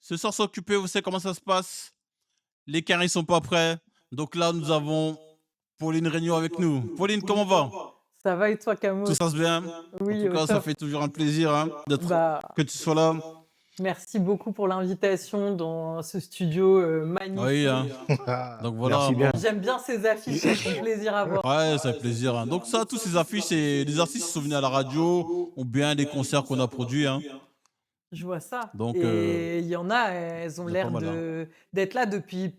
Ce soir, c'est occupé, vous savez comment ça se passe. Les carrés sont pas prêts. Donc là, nous avons Pauline Régnot avec nous. Pauline, comment va? Ça va et toi, Tout Camus? se passe bien? En Oui, tout au cas, ça top. fait toujours un plaisir d'être Bah, que tu sois là. merci beaucoup pour l'invitation dans ce studio Oui, magnifique. donc voilà, Merci bien. bon. J'aime bien ces affiches, elles font plaisir à voir. Ouais, ça fait plaisir. Donc ça, tous ces affiches, c'est des artistes qui sont venus à la radio ou bien des concerts qu'on a produits. Je vois ça. Donc, Et il y en a, elles ont il y a pas l'air mal. d'être là depuis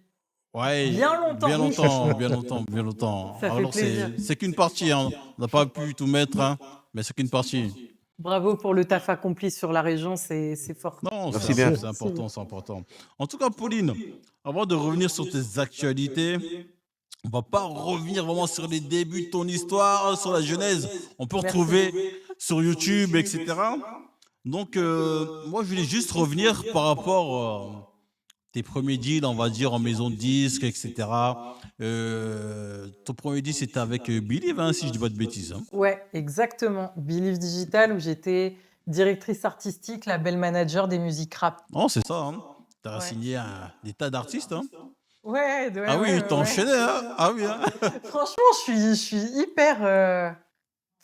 Ouais, bien longtemps. bien longtemps, bien longtemps, bien longtemps. Ça fait Alors plaisir. c'est qu'une partie. On n'a pas pu tout mettre, mais c'est qu'une partie. Bravo pour le taf accompli sur la région, c'est fort. Non, Merci bien. c'est important, c'est important. En tout cas, Pauline, avant de revenir sur tes actualités, on va pas revenir vraiment sur les débuts de ton histoire, sur la genèse. On peut Merci. retrouver sur YouTube, etc. Donc, moi, je voulais juste revenir par rapport tes premiers deals, on va dire, en maison de disques, etc. Ton premier deal, c'était avec Believe, si je dis pas de bêtises. Ouais, exactement. Believe Digital, où j'étais directrice artistique, label manager des musiques rap. Non, c'est ça. Tu as Ouais. signé des tas d'artistes. Ouais, Ah oui, ouais. t'enchaînais, Ah oui, Franchement, je suis hyper.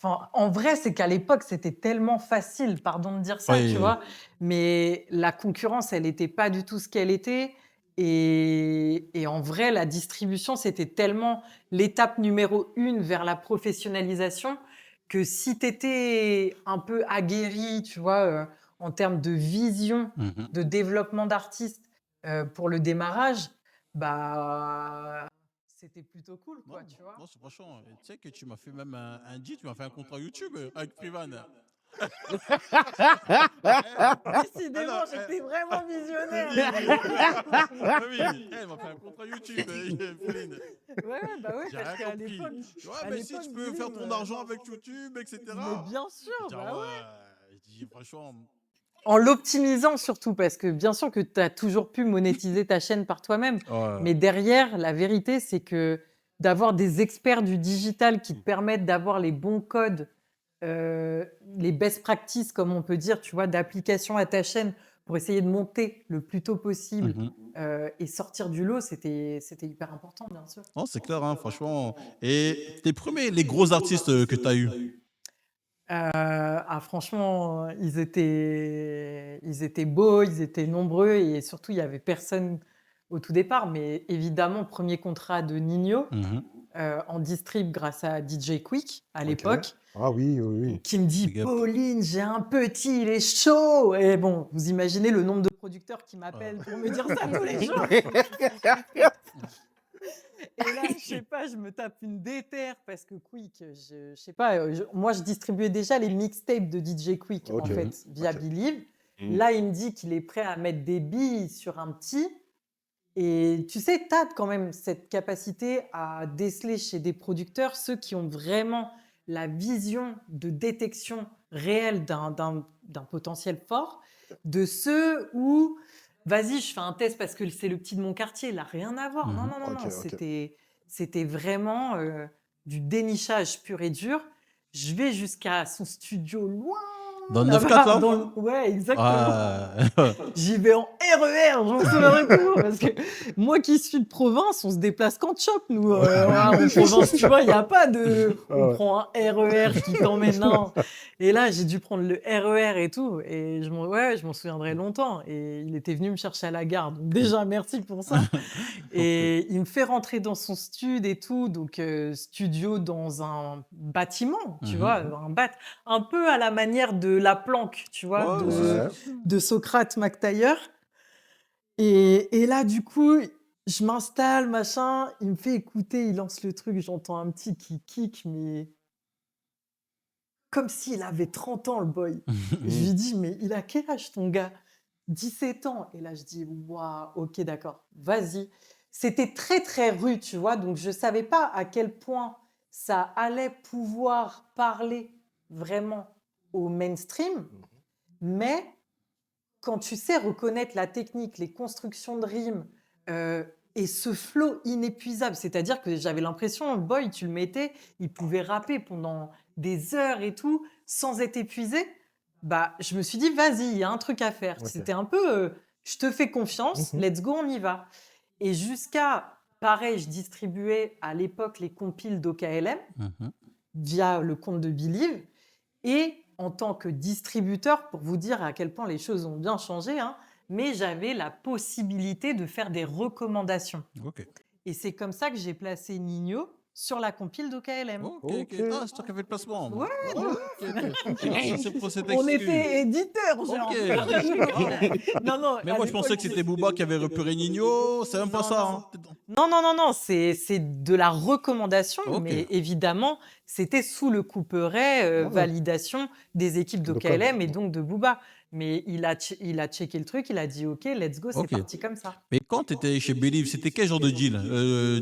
Enfin, en vrai, c'est qu'à l'époque, c'était tellement facile, pardon de dire ça, Oui, tu oui. vois. Mais la concurrence, elle n'était pas du tout ce qu'elle était. Et en vrai, la distribution, c'était tellement l'étape numéro 1 vers la professionnalisation que si tu étais un peu aguerri, tu vois, en termes de vision, Mhm. de développement d'artistes pour le démarrage, bah, c'était plutôt cool, quoi, tu vois. Non, c'est franchement, tu sais que tu m'as fait même un deal, tu m'as fait un contrat YouTube avec Privan. Décidément, j'étais vraiment visionnaire. Ah oui, elle m'a fait un contrat YouTube, Pauline. Ouais, bah ouais, J'ai parce rien qu'à compris. l'époque, Ouais, à mais si tu peux faire ton argent avec YouTube, etc. Mais bien sûr, Je dis, bah ouais. Je dis, franchement, En l'optimisant surtout, parce que bien sûr que tu as toujours pu monétiser ta chaîne par toi-même, ouais. mais derrière, la vérité, c'est que d'avoir des experts du digital qui te permettent d'avoir les bons codes, les best practices, comme on peut dire, tu vois, d'application à ta chaîne pour essayer de monter le plus tôt possible Mhm. et sortir du lot, c'était hyper important, bien sûr. Non, c'est clair, franchement. Et tes premiers, les gros artistes que tu as eu? Franchement, ils étaient beaux, ils étaient nombreux et surtout, il y avait personne au tout départ. Mais évidemment, premier contrat de Ninho Mhm. en distrib grâce à DJ Quick à Ok. l'époque, Ah oui, oui, oui. qui me dit Big up. Pauline, j'ai un petit, il est chaud. Et bon, vous imaginez le nombre de producteurs qui m'appellent pour me dire ça tous les jours. Et là, je sais pas, je me tape une déterre parce que Quick, je sais pas, moi je distribuais déjà les mixtapes de DJ Quick en Ok. fait via Ok. Believe. Mm. Là, il me dit qu'il est prêt à mettre des billes sur un petit. Et tu sais, tu as quand même cette capacité à déceler chez des producteurs ceux qui ont vraiment la vision de détection réelle d'un potentiel fort, de ceux où, vas-y, je fais un test parce que c'est le petit de mon quartier, il n'a rien à voir. Non, Mhm. non, non, Ok, non, ok. c'était vraiment du dénichage pur et dur. Je vais jusqu'à son studio loin. Dans le là-bas, 9-4, là? dans le- Ouais, exactement. Ah, J'y vais en RER, j'en souviendrai toujours. Parce que moi qui suis de province, on se déplace qu'en chop, nous. En province, tu vois, il n'y a pas de. Ah On ouais. prend un RER qui t'emmène. Non. Et là, j'ai dû prendre le RER et tout. Et je m'en souviendrai longtemps. Et il était venu me chercher à la gare. Donc, déjà, merci pour ça. Et il me fait rentrer dans son stud et tout. Donc, studio dans un bâtiment, tu Mhm. vois, un peu à la manière de la planque, tu vois, Ouais, Ouais. de Socrate McTayer. Et là, du coup, je m'installe, machin, il me fait écouter, il lance le truc, j'entends un petit qui kick, mais comme s'il avait 30 ans, le boy. Je lui dis, mais il a quel âge ton gars? 17 ans. Et là, je dis, waouh, ok, d'accord, vas-y. C'était très, très rude, tu vois, donc je ne savais pas à quel point ça allait pouvoir parler vraiment au mainstream, mais quand tu sais reconnaître la technique, les constructions de rimes et ce flow inépuisable, c'est-à-dire que j'avais l'impression, le boy, tu le mettais, il pouvait rapper pendant des heures et tout, sans être épuisé. Bah, je me suis dit, vas-y, il y a un truc à faire. Ok. C'était un peu je te fais confiance, Mhm. let's go, on y va. Et jusqu'à, pareil, je distribuais à l'époque les compiles d'OKLM Mhm. via le compte de Believe. Et en tant que distributeur, pour vous dire à quel point les choses ont bien changé, hein, mais j'avais la possibilité de faire des recommandations. Ok. Et c'est comme ça que j'ai placé Nino sur la compile d'OKLM. Ok, Ok. ok. Ah, c'est toi qui as fait le placement. Ouais, Ah, de ok, ok. Merci pour cette On excuse. était éditeurs, genre. Ok. Non, non, Mais à moi, je pensais l'époque, que c'était Booba qui avait repéré Nino. C'est même pas non, ça. non. Hein. Non, non, non, non, c'est de la recommandation, Ok. mais évidemment, c'était sous le couperet Ouais. validation des équipes De com. d'OKLM et donc de Booba. Mais il a checké le truc, il a dit OK, let's go, c'est Ok. parti comme ça. Mais quand tu étais chez Believe, c'était quel genre de deal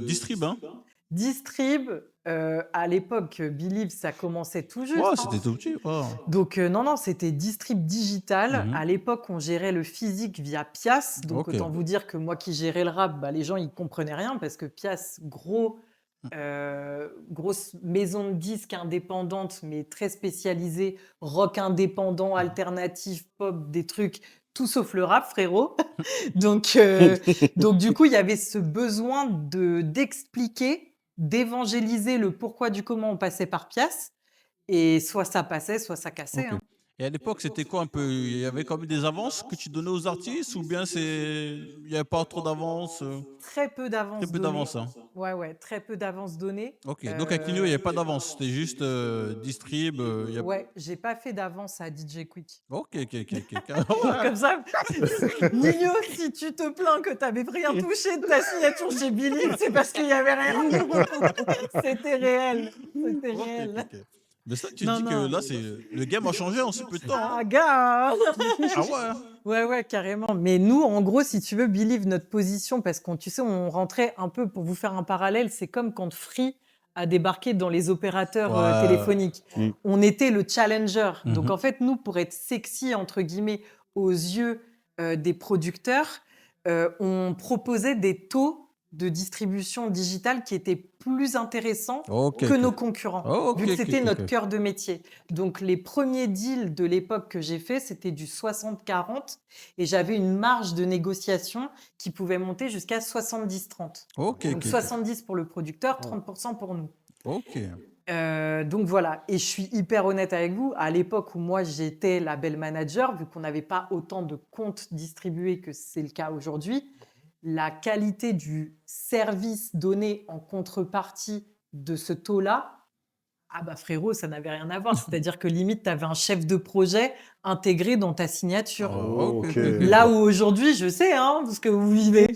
Distrib, hein Distrib, à l'époque, Believe, ça commençait tout Ouais, juste, hein. c'était tout petit. Ouais. Donc, non, non, c'était Distrib digital. Mhm. À l'époque, on gérait le physique via Pias. Donc, Ok. autant vous dire que moi qui gérais le rap, bah, les gens, ils comprenaient rien parce que Pias, grosse maison de disques indépendante, mais très spécialisée, rock indépendant, alternatif, pop, des trucs, tout sauf le rap, frérot. Donc, du coup, il y avait ce besoin d'expliquer, d'évangéliser le pourquoi du comment on passait par Pias. Et soit ça passait, soit ça cassait, Ok. hein. Et à l'époque, c'était quoi un peu? Il y avait quand même des avances que tu donnais aux artistes ou bien il n'y avait pas trop d'avance Très peu Très d'avance peu donnée. d'avance. Hein. Ouais, ouais, très peu d'avance donnée. Ok. Donc avec Nino, il n'y avait pas d'avance. C'était juste distrib. Ouais, j'ai pas fait d'avance à DJ Quick. Ok, ok, ok, ok. Ouais. Comme ça, Nino, si tu te plains que t'avais rien touché de ta signature chez Believe, c'est parce qu'il y avait rien. C'était réel. C'était Ok, réel. ok, ok. Mais ça, tu Non, dis que non. là, le game a changé en si peu de temps. Ah, Hein. gars! Ah ouais. Hein. Ouais, ouais, carrément. Mais nous, en gros, si tu veux, Believe, notre position, parce qu'on, tu sais, on rentrait un peu, pour vous faire un parallèle, c'est comme quand Free a débarqué dans les opérateurs Ouais. téléphoniques. Mm. On était le challenger. Donc, Mhm. en fait, nous, pour être sexy, entre guillemets, aux yeux des producteurs, on proposait des taux de distribution digitale qui étaient plus intéressants Ok, que ok. nos concurrents, Ok, vu que ok, c'était ok, notre ok. cœur de métier. Donc, les premiers deals de l'époque que j'ai fait, c'était du 60-40 et j'avais une marge de négociation qui pouvait monter jusqu'à 70-30. Ok, Donc, ok, ok. 70 pour le producteur, 30% pour nous. Ok. Donc voilà, et je suis hyper honnête avec vous, à l'époque où moi j'étais label manager, vu qu'on n'avait pas autant de comptes distribués que c'est le cas aujourd'hui, la qualité du service donné en contrepartie de ce taux-là, ah bah frérot, ça n'avait rien à voir. C'est-à-dire que limite, tu avais un chef de projet intégré dans ta signature. Ok, ok, Ok. ok. Là où aujourd'hui, je sais, hein, ce que vous vivez.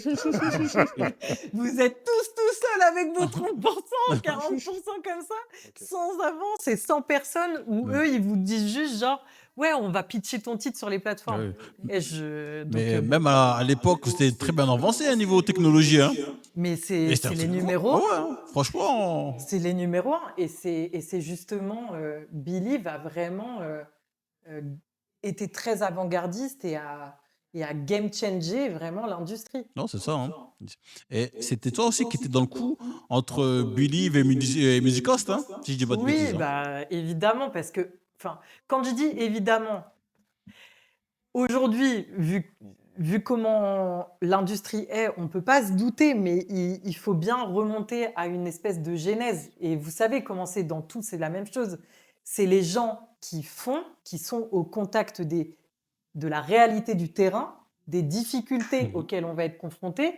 Vous êtes tous tout seuls avec vos 30%, 40% comme ça, Ok. sans avance et sans personne, où Ouais. eux, ils vous disent juste genre, ouais, on va pitcher ton titre sur les plateformes. Ouais. Et donc, Mais bon. même à l'époque, c'était très bien avancé à niveau technologie. Hein. Mais Et c'est c'était un les truc de fou. numéros. Ah ouais, hein. Franchement. C'est les numéros 1. Et c'est justement, Believe a vraiment euh, été très avant-gardiste et a game changé vraiment l'industrie. Non, c'est ça. Hein. Et c'était toi aussi qui étais dans le coup entre Believe et Musicost, hein, si je dis pas de Oui, bêtises. Hein. bah, évidemment, parce que, enfin, quand je dis évidemment, aujourd'hui, vu comment l'industrie est, on ne peut pas se douter, mais il faut bien remonter à une espèce de genèse. Et vous savez comment c'est dans tout, c'est la même chose. C'est les gens qui font, qui sont au contact de la réalité du terrain, des difficultés auxquelles on va être confronté,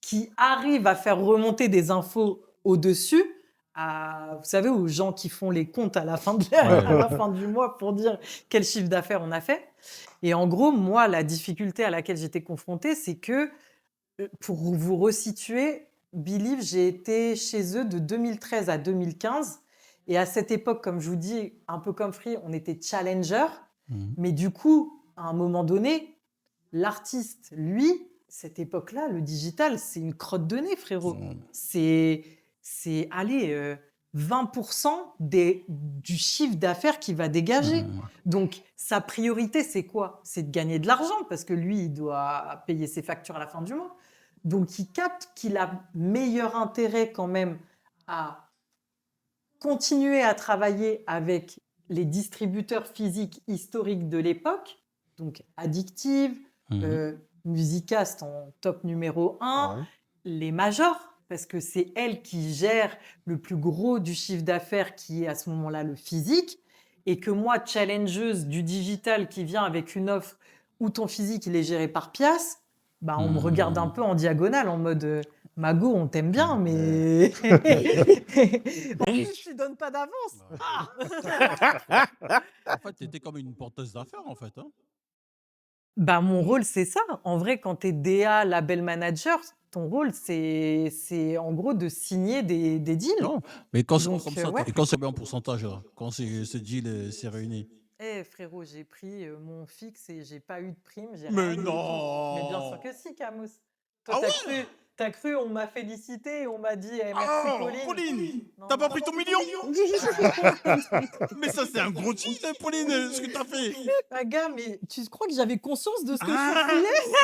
qui arrivent à faire remonter des infos au-dessus, vous savez, aux gens qui font les comptes à la fin, à la fin du mois pour dire quel chiffre d'affaires on a fait. Et en gros, moi, la difficulté à laquelle j'étais confrontée, c'est que, pour vous resituer, Believe, j'ai été chez eux de 2013 à 2015. Et à cette époque, comme je vous dis, un peu comme Free, on était challenger. Mhm. Mais du coup, à un moment donné, l'artiste, lui, cette époque-là, le digital, c'est une crotte de nez, frérot. C'est allez, 20% du chiffre d'affaires qu'il va dégager. Donc, sa priorité, c'est quoi? C'est de gagner de l'argent, parce que lui, il doit payer ses factures à la fin du mois. Donc, il capte qu'il a meilleur intérêt quand même à continuer à travailler avec les distributeurs physiques historiques de l'époque, donc Addictive, Mhm. Musicast en top numéro 1, Ouais. les majors, parce que c'est elle qui gère le plus gros du chiffre d'affaires qui est à ce moment-là le physique, et que moi, challengeuse du digital qui vient avec une offre où ton physique il est géré par Pias, bah, on me regarde un peu en diagonale en mode Mago, on t'aime bien, mais je lui donne pas d'avance. Ah En fait, tu étais comme une porteuse d'affaires, en fait. Hein. Bah, mon rôle, c'est ça. En vrai, quand tu es DA, label manager, ton rôle, c'est en gros de signer des deals. Non, mais quand c'est Donc, comme ça, ouais. et quand c'est bien en pourcentage, là, quand ce deal s'est réuni. Eh frérot, j'ai pris mon fixe et j'ai pas eu de prime, j'ai Mais rien eu du tout. Mais bien sûr non! que si, Camus. Toi, Ah ouais? t'as cru, on m'a félicité et on m'a dit merci Ah, Pauline. Pauline! Non, T'as pas non. pris ton million? Mais ça, c'est un gros deal, hein, Pauline, ce que t'as fait. Ah, gars, mais tu crois que j'avais conscience de ce que je Ah!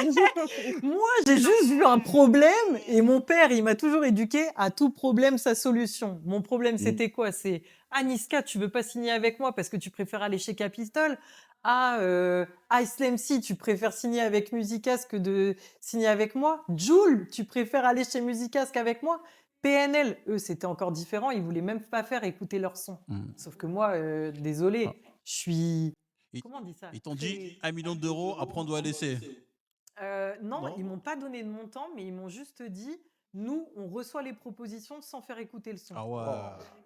faisais? Moi, j'ai juste vu un problème et mon père, il m'a toujours éduqué à tout problème sa solution. Mon problème, c'était quoi? C'est Niska, tu veux pas signer avec moi parce que tu préfères aller chez Capitol. Ice MC, tu préfères signer avec Musicas que de signer avec moi. Joule, tu préfères aller chez Musicas qu'avec moi. PNL, eux, c'était encore différent. Ils voulaient même pas faire écouter leur son. Sauf que moi, désolé, je suis. Ils Comment on dit ça? ils t'ont dit 1 million d'euros, après on doit laisser. Non, ils Non? m'ont pas donné de montant, mais ils m'ont juste dit, nous, on reçoit les propositions sans faire écouter le son. Ah Oh. ouais.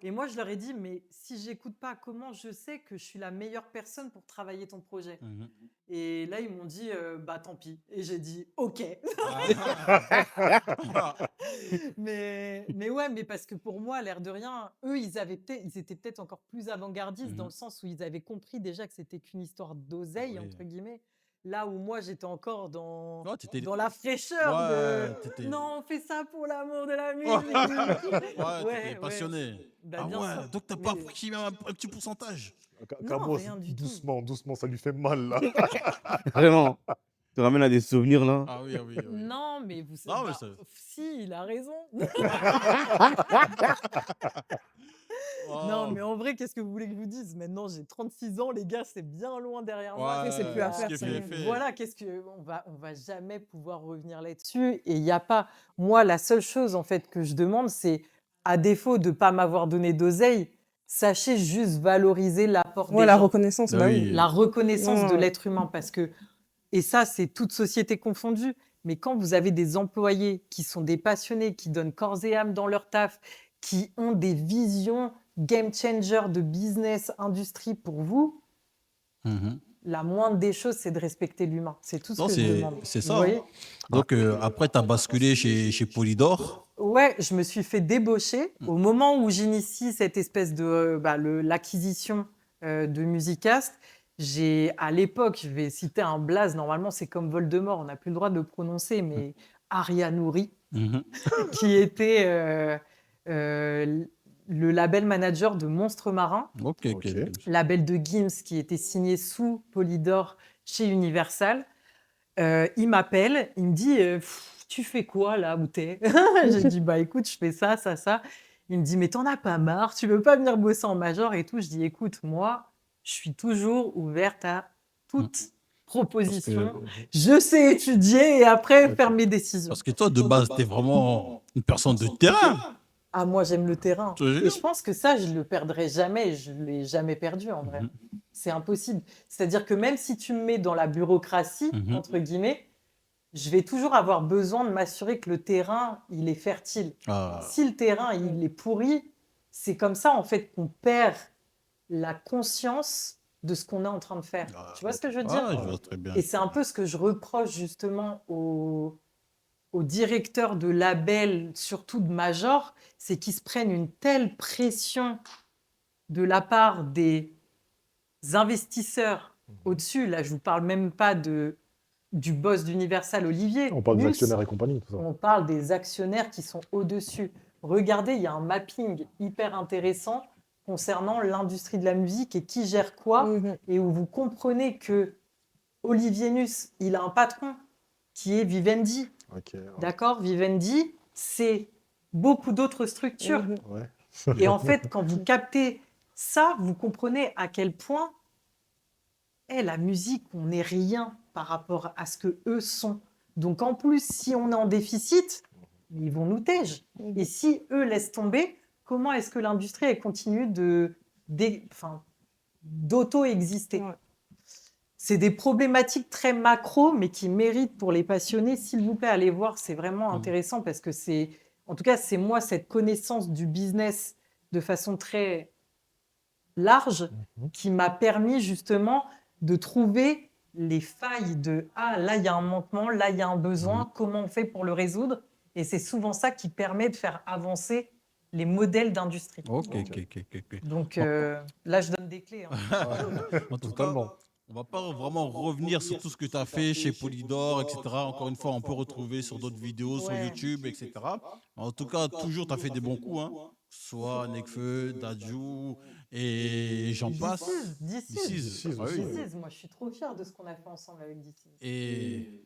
Et moi, je leur ai dit, mais si j'écoute pas, comment je sais que je suis la meilleure personne pour travailler ton projet? Mhm. Et là, ils m'ont dit, bah tant pis. Et j'ai dit, ok. Ah. Mais ouais, mais parce que pour moi, l'air de rien, eux, ils étaient peut-être encore plus avant-gardistes dans le sens où ils avaient compris déjà que c'était qu'une histoire d'oseille, Oui. entre guillemets. Là où moi, j'étais encore dans, Ouais, t'étais... dans la fraîcheur de Ouais, t'étais... non, on fait ça pour l'amour de la musique. Ouais, t'étais Ouais, ouais. passionné. Bah, Ah bien ouais, sûr. donc t'as pas Mais- pris même un petit pourcentage. Non, Camos, rien du tout. doucement, doucement, ça lui fait mal là. Vraiment. Tu ramènes à des souvenirs là. Ah oui, ah oui, ah oui. Non, mais vous Non, mais bah, ça... si, il a raison. Wow. Non, mais en vrai, qu'est-ce que vous voulez que je vous dise? Maintenant, j'ai 36 ans, les gars, c'est bien loin derrière moi. Ouais, c'est plus à ce faire, qui est ça fait y est est. fait. Voilà, on va jamais pouvoir revenir là-dessus. Et il n'y a pas, moi, la seule chose en fait que je demande, c'est à défaut de pas m'avoir donné d'oseille, sachez juste valoriser l'apport Ouais, des la gens, reconnaissance, Ah bah oui. oui. la reconnaissance de Ouais. l'être humain, parce que et ça, c'est toute société confondue. Mais quand vous avez des employés qui sont des passionnés, qui donnent corps et âme dans leur taf, qui ont des visions game changer de business, industrie pour vous, Mhm. la moindre des choses, c'est de respecter l'humain. C'est tout ce Non, que je demande. c'est Vous ça. voyez? Hein. Donc, après, tu as basculé chez Polydor. Ouais, je me suis fait débaucher au moment où j'initie cette espèce de l'acquisition de Musicast. À l'époque, je vais citer un blaze, normalement c'est comme Voldemort, on n'a plus le droit de le prononcer, mais Aria Nouri, Mhm. qui était euh, le label manager de Monstres Marins, Ok, ok. Ok. label de Gims qui était signé sous Polydor chez Universal. Il m'appelle, il me dit tu fais quoi là où t'es? J'ai dit bah écoute, je fais ça, ça, ça. Il me dit mais t'en as pas marre, tu veux pas venir bosser en major et tout. Je dis écoute, moi, je suis toujours ouverte à toute proposition. Je sais étudier et après faire mes décisions. Parce que toi, de base, tu es vraiment une personne de terrain. Ah, moi, j'aime le terrain. Je te jure. Et je pense que ça, je le perdrai jamais. Je l'ai jamais perdu, en vrai. C'est impossible. C'est-à-dire que même si tu me mets dans la bureaucratie, Mhm. entre guillemets, je vais toujours avoir besoin de m'assurer que le terrain, il est fertile. Ah. Si le terrain, il est pourri, c'est comme ça, en fait, qu'on perd la conscience de ce qu'on est en train de faire. Tu vois ce que je veux dire? Ah, je vois très bien. Et c'est un peu ce que je reproche justement aux directeurs de labels, surtout de majors, c'est qu'ils se prennent une telle pression de la part des investisseurs au-dessus. Là, je vous parle même pas du boss d'Universal, Olivier. On parle des Mus. actionnaires et compagnie, tout ça. On parle des actionnaires qui sont au-dessus. Regardez, il y a un mapping hyper intéressant concernant l'industrie de la musique et qui gère quoi, Mhm. et où vous comprenez que Olivier Nuss, il a un patron qui est Vivendi. Ok, ouais. D'accord? Vivendi, c'est beaucoup d'autres structures. Mhm. Ouais. Et en fait, quand vous captez ça, vous comprenez à quel point la musique, on n'est rien par rapport à ce que eux sont. Donc en plus, si on est en déficit, ils vont nous tège. Et si eux laissent tomber, comment est-ce que l'industrie elle continue d'auto-exister? Ouais. C'est des problématiques très macro, mais qui méritent pour les passionnés, s'il vous plaît, allez voir, c'est vraiment intéressant parce que en tout cas, c'est moi, cette connaissance du business de façon très large qui m'a permis justement de trouver les failles là, il y a un manquement, là, il y a un besoin, comment on fait pour le résoudre? Et c'est souvent ça qui permet de faire avancer les modèles d'industrie. Ok. Donc là, je donne des clés. En tout Totalement. cas, on va pas vraiment revenir sur tout ce que tu as fait chez Polydor, etc. Encore une fois, on peut retrouver sur d'autres vidéos, sur Ouais. YouTube, etc. En tout cas, toujours, tu as fait des bons coups. Hein. Soit Nekfeu, Dadju, et j'en passe. This This is. is. Ah oui. This is. Moi, je suis trop fière de ce qu'on a fait ensemble avec This is. Et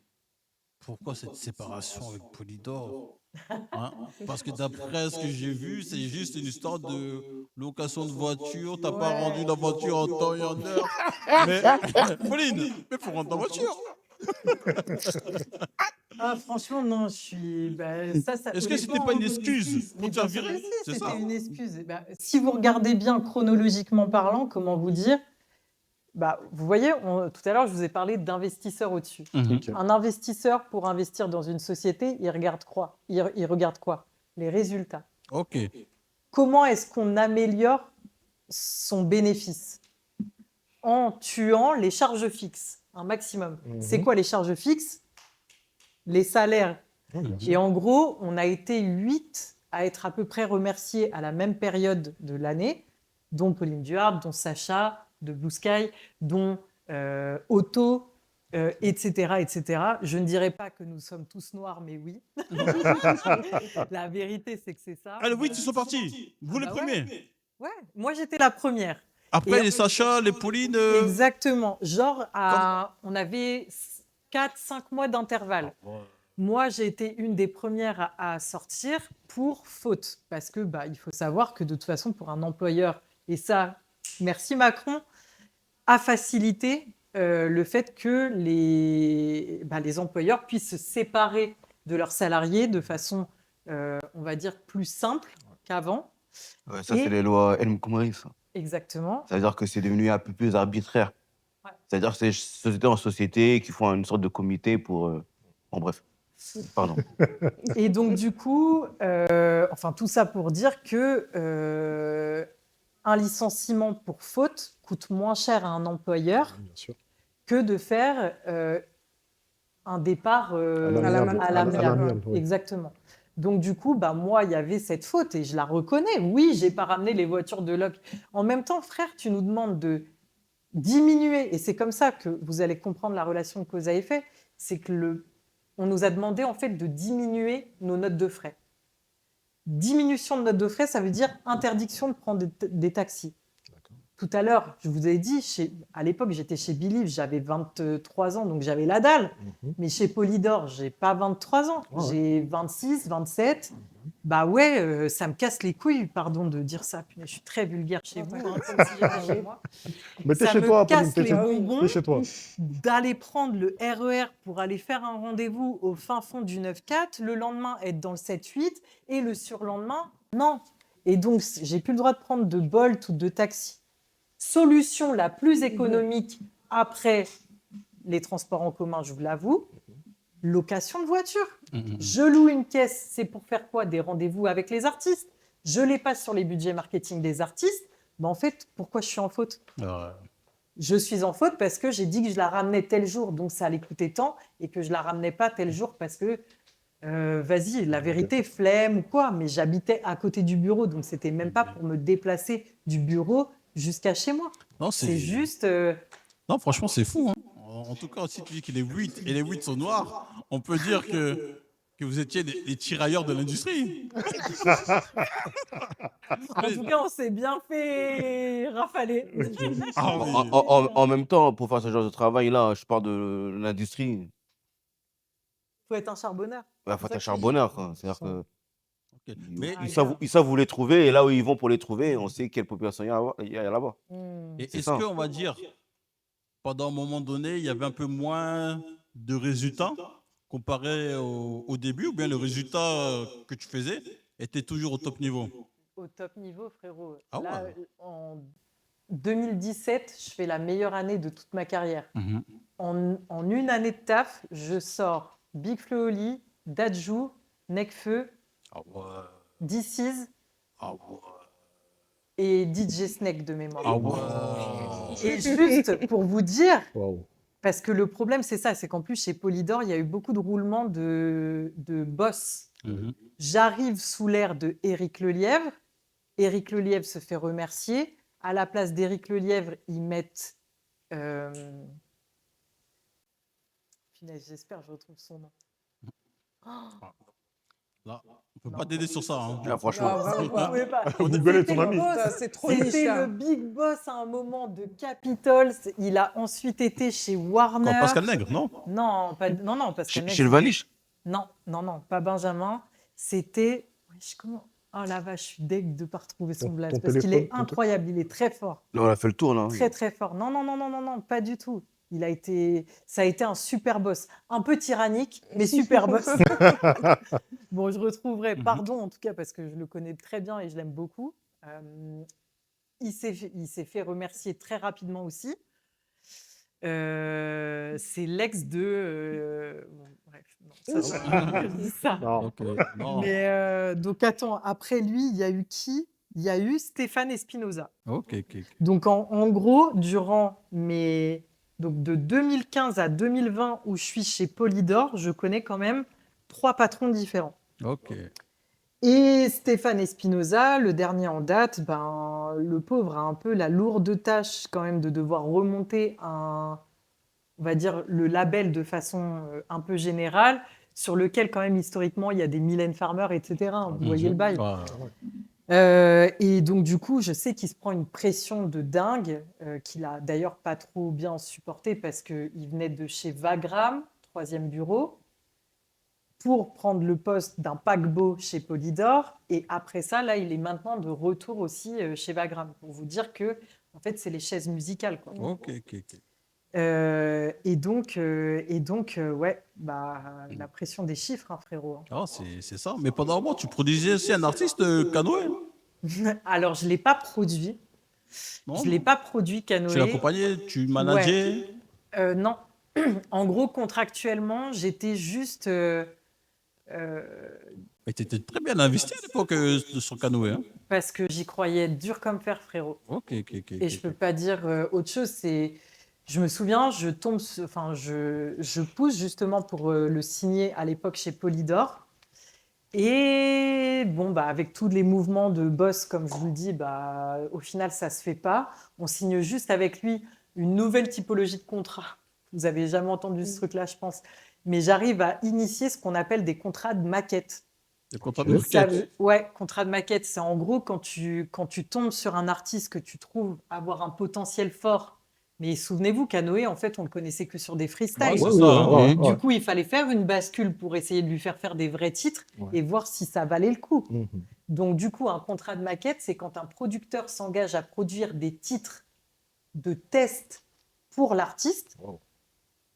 pourquoi cette séparation avec Polydor? Hein? Parce que d'après ce que j'ai vu, c'est juste une histoire de location de voiture. T'as pas Ouais. rendu la voiture en temps et en heure. Mais Pauline, mais faut rendre ta voiture. Ah, franchement, non, je suis. Ça Est-ce que c'était pas une excuse pour Mais te faire bien sûr virer? que si, C'est c'était ça. une excuse. Si vous regardez bien chronologiquement parlant, comment vous dire, vous voyez, tout à l'heure, je vous ai parlé d'investisseurs au-dessus. Ok. Un investisseur, pour investir dans une société, il regarde quoi? Il regarde quoi? Les résultats. Ok. Comment est-ce qu'on améliore son bénéfice? En tuant les charges fixes, un maximum. C'est quoi les charges fixes? Les salaires. Ouais, bien sûr. Et en gros, on a été 8 à être à peu près remerciés à la même période de l'année, dont Pauline Duhard, dont Sacha de Blue Sky, dont Otto, etc., etc. Je ne dirais pas que nous sommes tous noirs, mais oui. La vérité, c'est que c'est ça. Ah, oui, ils sont partis. Vous les ouais. premiers. Ouais, moi j'étais la première. Après, Et- les Sacha, les Pauline. Exactement. Genre, on avait 4-5 mois d'intervalle. Moi, j'ai été une des premières à sortir pour faute. Parce que il faut savoir que de toute façon, pour un employeur, et ça, merci Macron, a facilité le fait que les employeurs puissent se séparer de leurs salariés de façon, on va dire, plus simple qu'avant. Ouais, ça, Et- c'est les lois El Mkhomri, ça. Exactement. C'est-à-dire que c'est devenu un peu plus arbitraire. Ouais. C'est-à-dire que c'est société en société qui font une sorte de comité pour... Bon, bref. Pardon. Et donc, du coup, tout ça pour dire que un licenciement pour faute coûte moins cher à un employeur Bien sûr. que de faire un départ l'amiable. à l'amiable. Oui. Exactement. Donc, du coup, moi, il y avait cette faute et je la reconnais. Oui, j'ai pas ramené les voitures de loc. En même temps, frère, tu nous demandes de diminuer, et c'est comme ça que vous allez comprendre la relation de cause à effet, c'est que on nous a demandé en fait de diminuer nos notes de frais. Diminution de notes de frais, ça veut dire interdiction de prendre des taxis. D'accord. Tout à l'heure, je vous ai dit, à l'époque, j'étais chez Believe, j'avais 23 ans, donc j'avais la dalle. Mais chez Polydor, j'ai pas 23 ans, Ouais. j'ai 26, 27. Ça me casse les couilles, pardon de dire ça. Punaise, je suis très vulgaire chez vous, comme si j'étais chez moi. Mais t'es Ça chez me toi, Pauline. casse T'es les chez... bonbons. t'es chez toi. D'aller prendre le RER pour aller faire un rendez-vous au fin fond du 9-4, le lendemain être dans le 7-8 et le surlendemain, non. Et donc, j'ai plus le droit de prendre de Bolt ou de taxi. Solution la plus économique après les transports en commun, je vous l'avoue, location de voiture. Je loue une caisse, c'est pour faire quoi? Des rendez-vous avec les artistes. Je les passe sur les budgets marketing des artistes. En fait, pourquoi je suis en faute? Je suis en faute parce que j'ai dit que je la ramenais tel jour, donc ça allait coûter tant, et que je la ramenais pas tel jour parce que, vas-y, la vérité, flemme ou quoi, mais j'habitais à côté du bureau, donc c'était même pas pour me déplacer du bureau jusqu'à chez moi. Non, C'est juste... Non, franchement, c'est fou. Hein. En tout cas, si tu dis que les 8 et les 8 sont noirs, on peut dire que vous étiez des tirailleurs de l'industrie. En tout cas, on s'est bien fait rafaler. Ah oui. En même temps, pour faire ce genre de travail-là, je parle de l'industrie. Faut être un charbonneur. Il faut être un charbonneur, quoi. C'est-à-dire que Ok. Mais ils savent où les trouver, et là où ils vont pour les trouver, on sait quelle population il y a là-bas. et c'est est-ce ça. qu'on va dire, pendant un moment donné, il y avait un peu moins de résultats comparé au début, ou bien le résultat que tu faisais était toujours au top niveau? Au top niveau, frérot. Ah Là, ouais. en 2017, je fais la meilleure année de toute ma carrière. Mhm. En une année de taf, je sors Big Flo Oli, Dadju, Nekfeu, Ah ouais. This Is Ah ouais. et DJ Snake de mémoire. Ah ouais. Et juste pour vous dire, Waouh. parce que le problème c'est ça, c'est qu'en plus chez Polydor, il y a eu beaucoup de roulements de boss. Mhm. J'arrive sous l'ère de Éric Lelièvre. Éric Lelièvre se fait remercier. À la place d'Éric Lelièvre, ils mettent... Punaise, j'espère que je retrouve son nom. Oh, Là, on peut Non. pas t'aider sur ça. Hein. Là, franchement. Non, vraiment vous pas. pouvez pas. Google est ton C'était le ami. boss. Ça, c'est trop niche, C'était là. le big boss à un moment de Capitol. Il a ensuite été chez Warner. Quand Pascal Nègre, non? Non, non, Pascal Nègre, Chez le Vanish. Non, pas Benjamin. C'était. Wesh, comment... Oh la vache, je suis deg de ne pas retrouver son Ton blaze. Parce qu'il téléphone, est ton incroyable, il est très fort. Là, on a fait le tour, là. Très, très fort. Non, pas du tout. Ça a été un super boss. Un peu tyrannique, mais super boss. Bon, je retrouverai, pardon en tout cas, parce que je le connais très bien et je l'aime beaucoup. Il s'est fait remercier très rapidement aussi. C'est l'ex de. Bon, bref, non, ça, je dis ça. Non. Ok, non. Mais donc attends, après lui, il y a eu qui? Il y a eu Stéphane Espinoza. Ok. Donc en gros, donc de 2015 à 2020 où je suis chez Polydor, je connais quand même 3 patrons différents. Ok. Et Stéphane Espinoza, le dernier en date, le pauvre a un peu la lourde tâche quand même de devoir remonter on va dire, le label de façon un peu générale, sur lequel quand même historiquement il y a des Mylène Farmer, etc. Vous voyez le bail. Ouais. Et donc du coup, je sais qu'il se prend une pression de dingue, qu'il a d'ailleurs pas trop bien supporté parce qu'il venait de chez Vagram, 3e bureau, pour prendre le poste d'un paquebot chez Polydor. Et après ça, là, il est maintenant de retour aussi chez Vagram, pour vous dire que en fait, c'est les chaises musicales, quoi. Ok. Et donc, ouais, la pression des chiffres, hein, frérot. Ah, c'est ça. Mais pendant un moment, tu produisais aussi un artiste Canoë, Alors, je ne l'ai pas produit. non? Je ne l'ai pas produit, Canoë. Tu l'accompagnais, tu manageais? Non. En gros, contractuellement, j'étais juste... Mais tu étais très bien investi à l'époque sur Canoë. Hein? parce que j'y croyais dur comme fer, frérot. Ok. Et je peux pas dire autre chose. Je me souviens, je pousse justement pour le signer à l'époque chez Polydor. Et bon, avec tous les mouvements de boss, comme je vous le dis, au final, ça se fait pas. On signe juste avec lui une nouvelle typologie de contrat. Vous avez jamais entendu ce truc-là, je pense. Mais j'arrive à initier ce qu'on appelle des contrats de maquette. Des contrats de maquette. Ouais, contrat de maquette, c'est en gros quand tu tombes sur un artiste que tu trouves avoir un potentiel fort. Mais souvenez-vous Canoë, en fait, on le connaissait que sur des freestyles. Ouais, c'est ça. Du coup, il fallait faire une bascule pour essayer de lui faire des vrais titres et voir si ça valait le coup. Donc, du coup, un contrat de maquette, c'est quand un producteur s'engage à produire des titres de test pour l'artiste,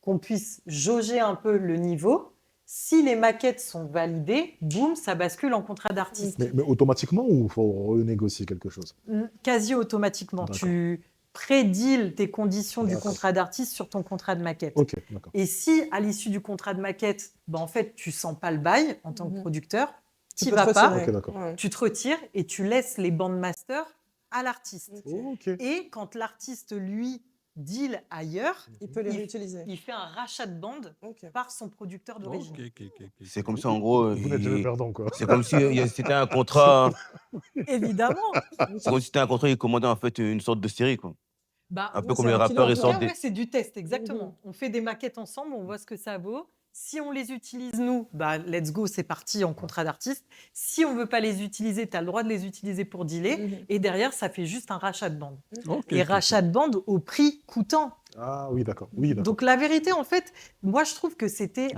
qu'on puisse jauger un peu le niveau. Si les maquettes sont validées, boum, ça bascule en contrat d'artiste. Mais automatiquement ou il faut renégocier quelque chose? Quasi automatiquement. D'accord. Tu pré-deals tes conditions du contrat d'artiste sur ton contrat de maquette. Ok, d'accord. Et si, à l'issue du contrat de maquette, en fait, tu sens pas le bail en tant que producteur, tu n'y vas pas, Ok, d'accord. tu te retires et tu laisses les bandmasters à l'artiste. Ok. Et quand l'artiste, lui, deal ailleurs, Il peut les réutiliser. il fait un rachat de bande par son producteur d'origine. C'est comme ça, en gros. Vous n'êtes jamais perdant, quoi. C'est comme si c'était un contrat. Évidemment. C'est comme si c'était un contrat, il commandait en fait une sorte de série, quoi. Un peu Ouais, comme c'est les un rappeurs, kilo, ils sortent quoi. des. Ouais, c'est du test, exactement. On fait des maquettes ensemble, on voit ce que ça vaut. Si on les utilise, nous, let's go, c'est parti en contrat d'artiste. Si on ne veut pas les utiliser, tu as le droit de les utiliser pour dealer. Et derrière, ça fait juste un rachat de bande. Et rachat de bande au prix coûtant. Ah oui, d'accord. Oui, d'accord. Donc la vérité, en fait, moi, je trouve que c'était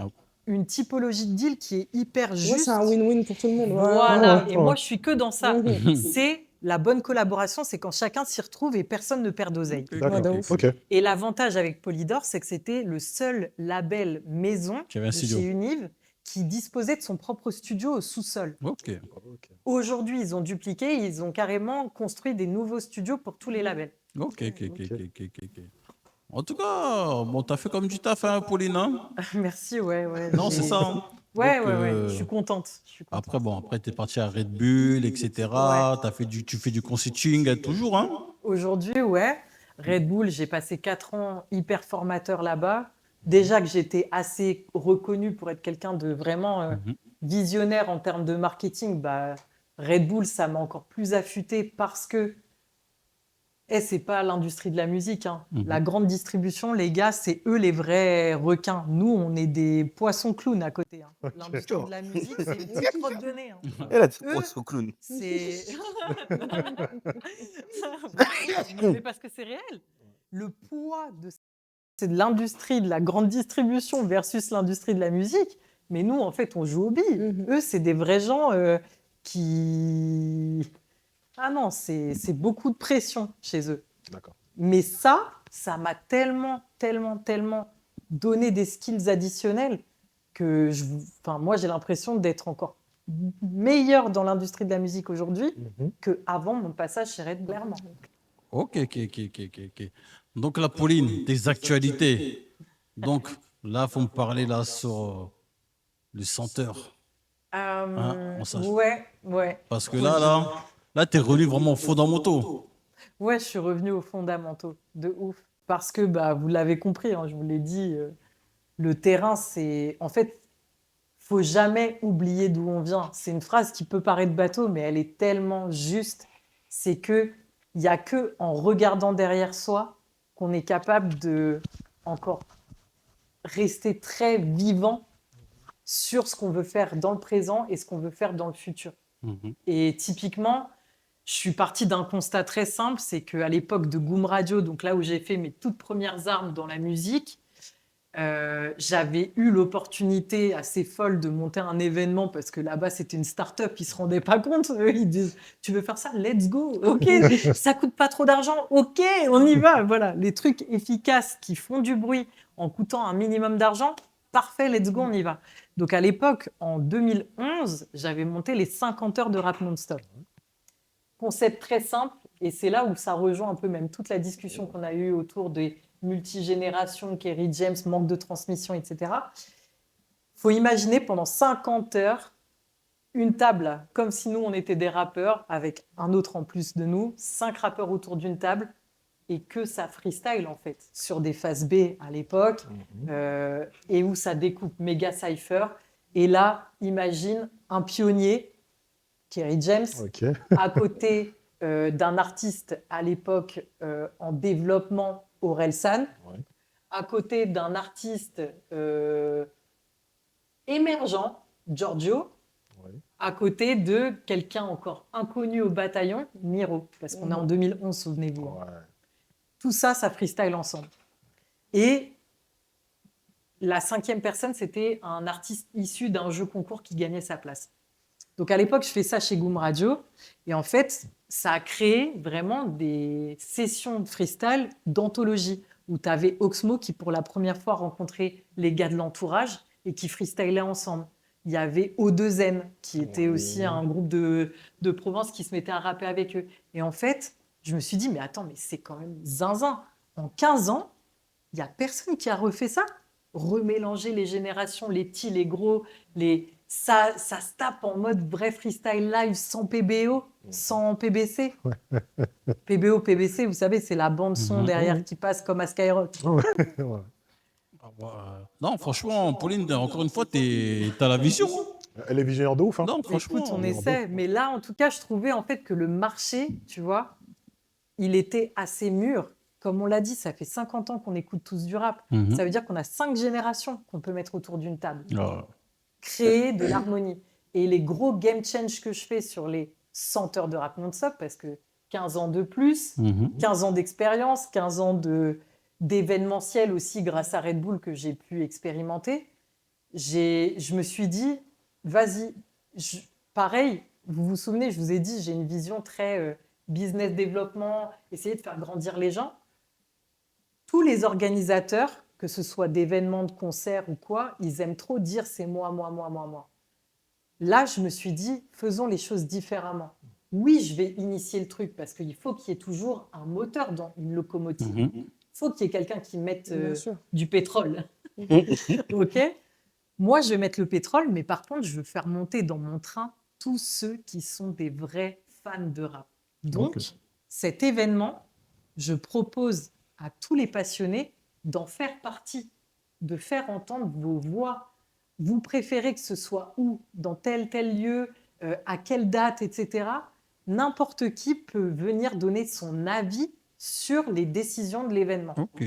une typologie de deal qui est hyper juste. Ouais, c'est un win-win pour tout le monde. Voilà. Ouais. Et moi, je suis que dans ça. C'est la bonne collaboration, c'est quand chacun s'y retrouve et personne ne perd d'oseille. D'accord. de ouf. Ok. Et l'avantage avec Polydor, c'est que c'était le seul label maison Qui avait un de studio. chez Univ qui disposait de son propre studio au sous-sol. Ok. Ok. Aujourd'hui, ils ont dupliqué, ils ont carrément construit des nouveaux studios pour tous les labels. Ok. En tout cas, bon, t'as fait comme du taf, hein, Pauline, hein? Merci, ouais. Non, j'ai- c'est ça, hein. Ouais, Donc, ouais. Je suis contente. Après, t'es parti à Red Bull, etc. Tu fais du consulting toujours, hein? Aujourd'hui, ouais. Red Bull, j'ai passé 4 ans hyper formateur là-bas. Déjà que j'étais assez reconnue pour être quelqu'un de vraiment Mhm. visionnaire en termes de marketing, bah, Red Bull, ça m'a encore plus affûté parce que c'est pas l'industrie de la musique, hein. Mhm. La grande distribution, les gars, c'est eux les vrais requins. Nous, on est des poissons clowns à côté, hein. L'industrie de la musique, c'est une petite crotte de nez, hein. Elle a dit Eux, poisson clown. C'est. Mais parce que c'est réel. Le poids c'est de l'industrie de la grande distribution versus l'industrie de la musique. Mais nous, en fait, on joue aux billes. Mhm. Eux, c'est des vrais gens qui. Ah non, c'est beaucoup de pression chez eux. D'accord. Mais ça m'a tellement donné des skills additionnels que moi, j'ai l'impression d'être encore meilleur dans l'industrie de la musique aujourd'hui Mhm. qu'avant mon passage chez Red Bull, clairement. Ok. Donc, la Pauline, tes actualités. Donc, là, faut me parler là sur le senteur. on s'en- Ouais. Parce que là, t'es revenu vraiment aux fondamentaux. Ouais, je suis revenue aux fondamentaux, de ouf. Parce que, vous l'avez compris, hein, je vous l'ai dit, le terrain, c'est... En fait, faut jamais oublier d'où on vient. C'est une phrase qui peut paraître bateau, mais elle est tellement juste. C'est que il y a que en regardant derrière soi qu'on est capable de encore rester très vivant sur ce qu'on veut faire dans le présent et ce qu'on veut faire dans le futur. Mhm. Et typiquement, je suis partie d'un constat très simple, c'est qu'à l'époque de Goom Radio, donc là où j'ai fait mes toutes premières armes dans la musique, j'avais eu l'opportunité assez folle de monter un événement parce que là-bas c'était une start-up, ils se rendaient pas compte. Eux, ils disent tu veux faire ça, let's go, ok, ça coûte pas trop d'argent, ok, on y va. Voilà, les trucs efficaces qui font du bruit en coûtant un minimum d'argent, parfait, let's go, on y va. Donc à l'époque, en 2011, j'avais monté les 50 heures de rap non-stop. Concept très simple, et c'est là où ça rejoint un peu même toute la discussion qu'on a eue autour des multigénérations, Kerry James, manque de transmission, etc. Faut imaginer pendant 50 heures une table, comme si nous on était des rappeurs, avec un autre en plus de nous, 5 rappeurs autour d'une table, et que ça freestyle en fait, sur des phases B à l'époque, et où ça découpe méga cypher. Et là, imagine un pionnier, Kerry James, Ok. à côté d'un artiste à l'époque en développement, Orelsan, Ouais. à côté d'un artiste émergent, Giorgio, Ouais. à côté de quelqu'un encore inconnu au bataillon, Miro, parce qu'on est en 2011, souvenez-vous. Ouais. Tout ça, ça freestyle ensemble. Et la 5e personne, c'était un artiste issu d'un jeu concours qui gagnait sa place. Donc à l'époque, je fais ça chez Goom Radio. Et en fait, ça a créé vraiment des sessions de freestyle d'anthologie où tu avais Oxmo qui, pour la première fois, rencontrait les gars de l'entourage et qui freestylaient ensemble. Il y avait O2N qui était aussi un groupe de Provence qui se mettait à rapper avec eux. Et en fait, je me suis dit, mais attends, mais c'est quand même zinzin. En 15 ans, il n'y a personne qui a refait ça. Remélanger les générations, les petits, les gros, ça se tape en mode vrai freestyle live sans PBO, sans PBC. PBO, PBC, vous savez, c'est la bande son derrière qui passe comme à Skyrock. Ouais. Non, franchement, Pauline, encore une fois, t'as la vision. Elle est visionnaire de ouf, hein. Non, Mais franchement. écoute, on est essaie. Mais là, en tout cas, je trouvais en fait que le marché, tu vois, il était assez mûr. Comme on l'a dit, ça fait 50 ans qu'on écoute tous du rap. Mhm. Ça veut dire qu'on a 5 générations qu'on peut mettre autour d'une table. Ah. Créer de l'harmonie. Et les gros game change que je fais sur les 100 heures de rap non-stop, parce que 15 ans de plus, Mhm. 15 ans d'expérience, 15 ans d'événementiel aussi grâce à Red Bull que j'ai pu expérimenter, je me suis dit, vas-y, pareil, vous vous souvenez, je vous ai dit, j'ai une vision très business développement, essayer de faire grandir les gens. Tous les organisateurs, que ce soit d'événements, de concerts ou quoi, ils aiment trop dire c'est moi, moi, moi, moi, moi. Là, je me suis dit, faisons les choses différemment. Oui, je vais initier le truc parce qu'il faut qu'il y ait toujours un moteur dans une locomotive. Il faut qu'il y ait quelqu'un qui mette Bien sûr. du pétrole. OK? Moi, je vais mettre le pétrole, mais par contre, je veux faire monter dans mon train tous ceux qui sont des vrais fans de rap. Donc, Ok. cet événement, je propose à tous les passionnés d'en faire partie, de faire entendre vos voix. Vous préférez que ce soit où, dans tel lieu, à quelle date, etc. N'importe qui peut venir donner son avis sur les décisions de l'événement. Ok.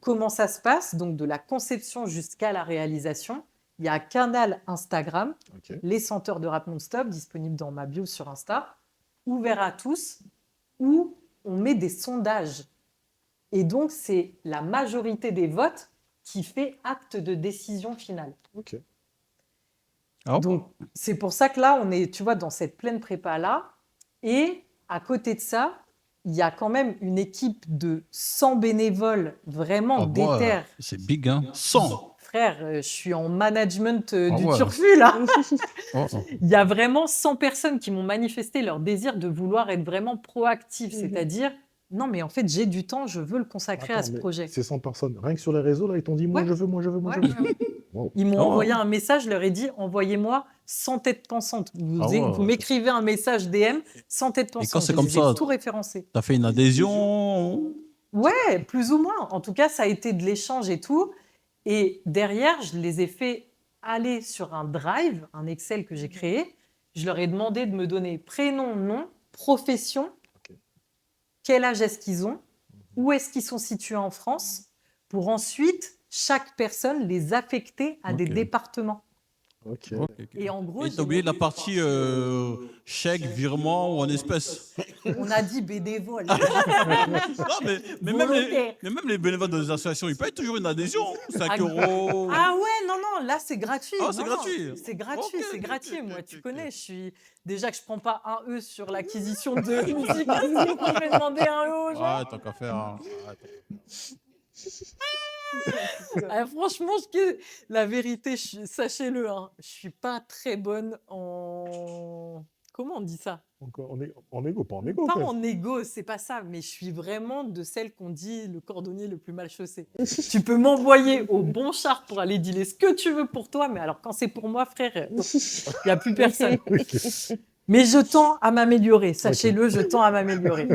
Comment ça se passe? Donc, de la conception jusqu'à la réalisation. Il y a un canal Instagram, Ok. Les Senteurs de Rap Non-Stop, disponible dans ma bio sur Insta, ouvert à tous, où on met des sondages. Et donc, c'est la majorité des votes qui fait acte de décision finale. Ok. Ah, Donc, c'est pour ça que là, on est, tu vois, dans cette pleine prépa-là. Et à côté de ça, il y a quand même une équipe de 100 bénévoles vraiment déter. c'est big, hein. 100. Frère, je suis en management du ouais. turfu, là. Oh. Il y a vraiment 100 personnes qui m'ont manifesté leur désir de vouloir être vraiment proactif, c'est-à-dire, non, mais en fait, j'ai du temps, je veux le consacrer à Attends, ce mais projet. C'est 100 personnes. Rien que sur les réseaux, là, ils t'ont dit moi, Ouais. je veux, moi, je veux, moi, Ouais, je veux. ouais, ouais. Wow. Ils m'ont Ah ouais. envoyé un message, je leur ai dit, envoyez-moi 100 têtes pensantes. Vous, Ah ouais. vous m'écrivez un message DM, 100 têtes pensantes. quand c'est Je comme les ai ça, tout référencé. T'as fait une adhésion. Ouais, plus ou moins. En tout cas, ça a été de l'échange et tout. Et derrière, je les ai fait aller sur un drive, un Excel que j'ai créé. Je leur ai demandé de me donner prénom, nom, profession, Ok. quel âge est-ce qu'ils ont, où est-ce qu'ils sont situés en France, pour ensuite, chaque personne les affecter à des Ok. départements. Ok. Et en gros, Et t'as oublié la partie chèque, virement ou en espèces. on a dit bénévole. Non, mais Volontaire. même les bénévoles des associations, ils payent toujours une adhésion. 5 Ah, euros. Ah ouais, non, là c'est gratuit. Ah, c'est Non, non, gratuit. c'est gratuit, Ok, c'est ok, gratuit. ok, Moi, ok, tu ok. connais, je suis déjà que je prends pas un E sur l'acquisition de musique. Je vais demander un E aux gens. Ouais, tant qu'à faire. Hein. Ouais, Ah, franchement, la vérité, sachez-le, hein, je suis pas très bonne en. Comment on dit ça? En égo, pas en égo. Pas quand même. en égo, c'est pas ça, mais je suis vraiment de celles qu'on dit le cordonnier le plus mal chaussé. Tu peux m'envoyer au bon char pour aller dealer ce que tu veux pour toi, mais alors quand c'est pour moi, frère, il n'y a plus personne. Ok. Mais je tends à m'améliorer, sachez-le, je tends à m'améliorer.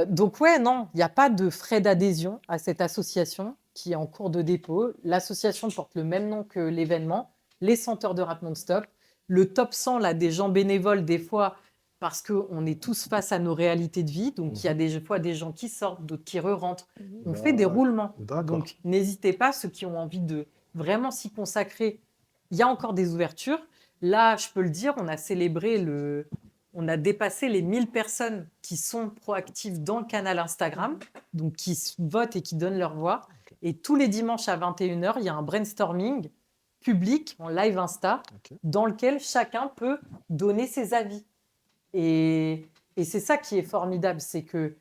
Donc ouais, non, il n'y a pas de frais d'adhésion à cette association qui est en cours de dépôt. L'association porte le même nom que l'événement, les Senteurs de Rap Non-Stop. Le top 100, là, des gens bénévoles, des fois, parce qu'on est tous face à nos réalités de vie. Donc, il y a des fois des gens qui sortent, d'autres qui re-rentrent. On fait des roulements. D'accord. Donc, n'hésitez pas, ceux qui ont envie de vraiment s'y consacrer. Il y a encore des ouvertures. Là, je peux le dire, on a célébré on a dépassé les 1000 personnes qui sont proactives dans le canal Instagram, donc qui votent et qui donnent leur voix. Et tous les dimanches à 21h, il y a un brainstorming public en live Insta Ok. dans lequel chacun peut donner ses avis. Et c'est ça qui est formidable, c'est que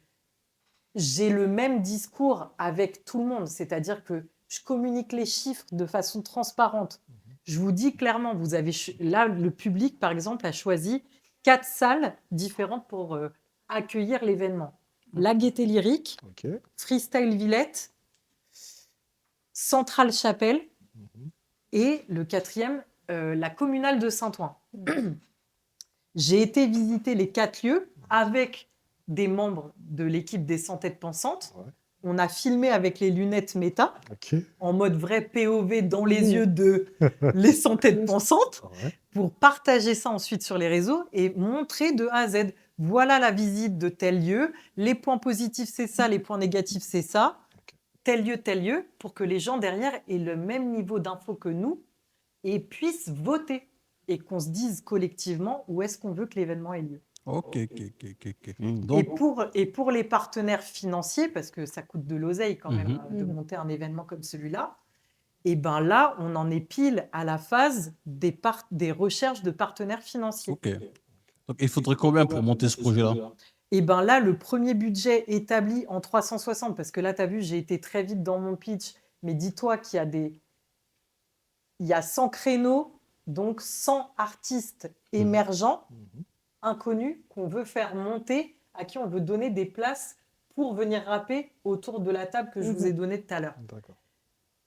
j'ai le même discours avec tout le monde, c'est-à-dire que je communique les chiffres de façon transparente. Je vous dis clairement, vous avez là, le public, par exemple, a choisi 4 salles différentes pour accueillir l'événement. La Gaîté Lyrique, Ok. Freestyle Villette, Centrale Chapelle et le 4e, la Communale de Saint-Ouen. J'ai été visiter les 4 lieux avec des membres de l'équipe des 100 têtes pensantes. Ouais. On a filmé avec les lunettes méta, Ok. en mode vrai POV dans les yeux de les 100 têtes pensantes, Ouais. pour partager ça ensuite sur les réseaux et montrer de A à Z. Voilà la visite de tel lieu, les points positifs c'est ça, les points négatifs c'est ça, tel lieu, pour que les gens derrière aient le même niveau d'info que nous et puissent voter et qu'on se dise collectivement où est-ce qu'on veut que l'événement ait lieu. Ok. Et pour les partenaires financiers, parce que ça coûte de l'oseille quand même de monter un événement comme celui-là, et ben là, on en est pile à la phase des recherches de partenaires financiers. Ok. Donc, il faudrait combien pour monter ce projet-là? Et ben là, le premier budget établi en 360, parce que là, tu as vu, j'ai été très vite dans mon pitch, mais dis-toi qu'il y a il y a 100 créneaux, donc 100 artistes émergents, inconnus, qu'on veut faire monter, à qui on veut donner des places pour venir rapper autour de la table que je vous ai donnée tout à l'heure. D'accord.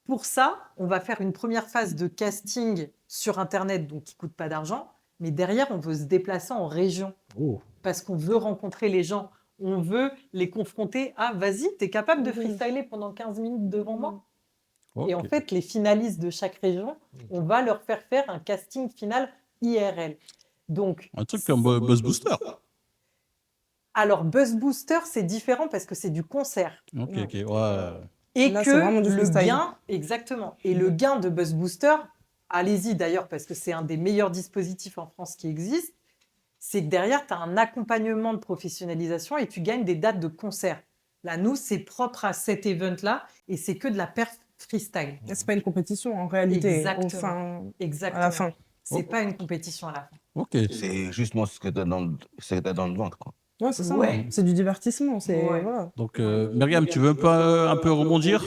Pour ça, on va faire une première phase de casting sur Internet, donc qui ne coûte pas d'argent. Mais derrière, on veut se déplacer en région Oh, parce qu'on veut rencontrer les gens. On veut les confronter à vas-y, tu es capable de freestyler pendant 15 minutes devant moi. Et en Ok. fait, les finalistes de chaque région, on va leur faire faire un casting final IRL. Donc, Un truc comme Buzz Booster. alors Buzz Booster, c'est différent parce que c'est du concert. Ok, ok. Ouais. Et Là, que c'est vraiment du le freestyle. gain, exactement. Et le gain de Buzz Booster, allez-y d'ailleurs, parce que c'est un des meilleurs dispositifs en France qui existe, c'est que derrière, tu as un accompagnement de professionnalisation et tu gagnes des dates de concert. Là, nous, c'est propre à cet event-là et c'est que de la perf freestyle. C'est pas une compétition en réalité. Exactement. Enfin, Exactement. à la fin. C'est Oh. pas une compétition à la fin. Ok. C'est justement ce que tu as dans le ventre, quoi. Ouais, c'est ça. Ouais. C'est du divertissement. C'est Ouais. voilà. Donc, Myriam, tu veux un peu rebondir?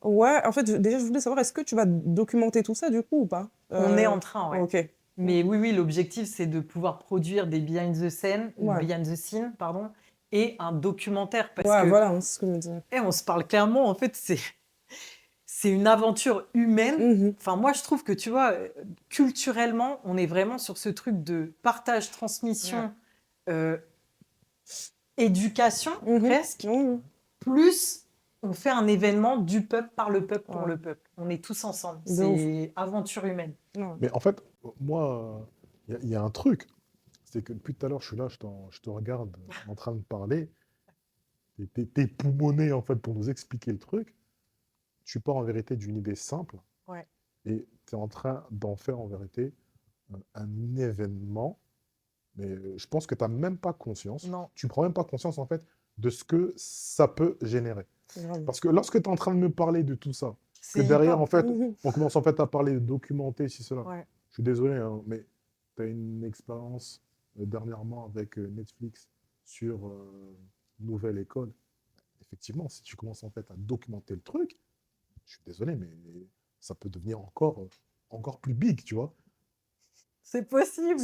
Ouais, en fait, déjà, je voulais savoir, est-ce que tu vas documenter tout ça du coup ou pas? On est en train, ouais. Ok. Mais oui, l'objectif, c'est de pouvoir produire des Ouais. behind the scene, pardon, et un documentaire. Parce Ouais, que, voilà, c'est ce que je me disais. on se parle clairement, en fait, c'est une aventure humaine. Mhm. Enfin, moi, je trouve que, tu vois, culturellement, on est vraiment sur ce truc de partage, transmission, éducation, Mhm. presque. Mhm. Plus, on fait un événement du peuple, par le peuple, pour Ouais. le peuple. On est tous ensemble. De ouf. C'est aventure humaine. Ouais. mais en fait, moi, il y a un truc. C'est que depuis tout à l'heure, je suis là, je te regarde en train de parler. T'es poumonné, en fait, pour nous expliquer le truc. Tu pars en vérité d'une idée simple. Ouais. Et tu es en train d'en faire, en vérité, un événement. Mais je pense que tu n'as même pas conscience. Non. Tu prends même pas conscience, en fait, de ce que ça peut générer. Grave. Parce que lorsque tu es en train de me parler de tout ça, que C'est derrière, hip-hop. en fait, Mhm. on commence en fait à parler de documenter, si cela. Ouais. Je suis désolé, hein, mais tu as une expérience dernièrement avec Netflix sur Nouvelle École. Effectivement, si tu commences en fait à documenter le truc, je suis désolé, mais ça peut devenir encore plus big, tu vois. C'est possible.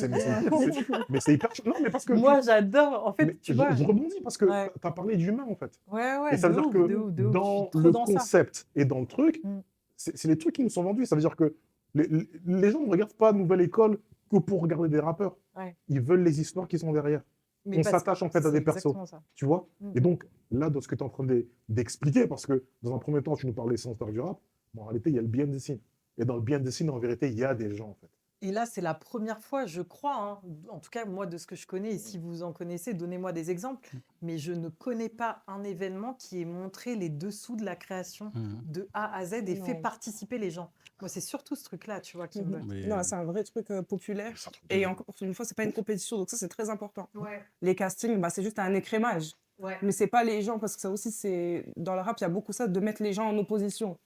Mais c'est hyper... Non, mais parce que... Moi, j'adore. En fait, mais tu vois. je rebondis parce que Ouais. tu as parlé d'humain, en fait. Ouais, ouais, Et ça de veut dire ouf, que de ouf, de ouf. Je dans suis trop le dans ça. concept et dans le truc, Mm. c'est les trucs qui nous sont vendus. Ça veut dire que les gens ne regardent pas Nouvelle École que pour regarder des rappeurs. Ouais. Ils veulent les histoires qui sont derrière. Mais On parce que s'attache en fait à c'est des persos, exactement ça. tu vois. Mm. Et donc, là, dans ce que tu es en train d'expliquer, parce que dans un premier temps, tu nous parlais sans star du rap, mais en réalité, il y a le behind the scene. Et dans le behind the scene, en vérité, il y a des gens, en fait. Et là, c'est la première fois, je crois, hein, en tout cas, moi, de ce que je connais, et si vous en connaissez, donnez-moi des exemples, mais je ne connais pas un événement qui ait montré les dessous de la création de A à Z et fait Non. participer les gens. Moi, c'est surtout ce truc-là, tu vois, qui me... Mais, Non, c'est un vrai truc populaire. C'est un truc de- Et encore une fois, c'est pas une compétition, donc ça, c'est très important. Ouais, Les castings, bah, c'est juste un écrémage. ouais. Mais c'est pas les gens, parce que ça aussi, c'est dans le rap, il y a beaucoup ça, de mettre les gens en opposition.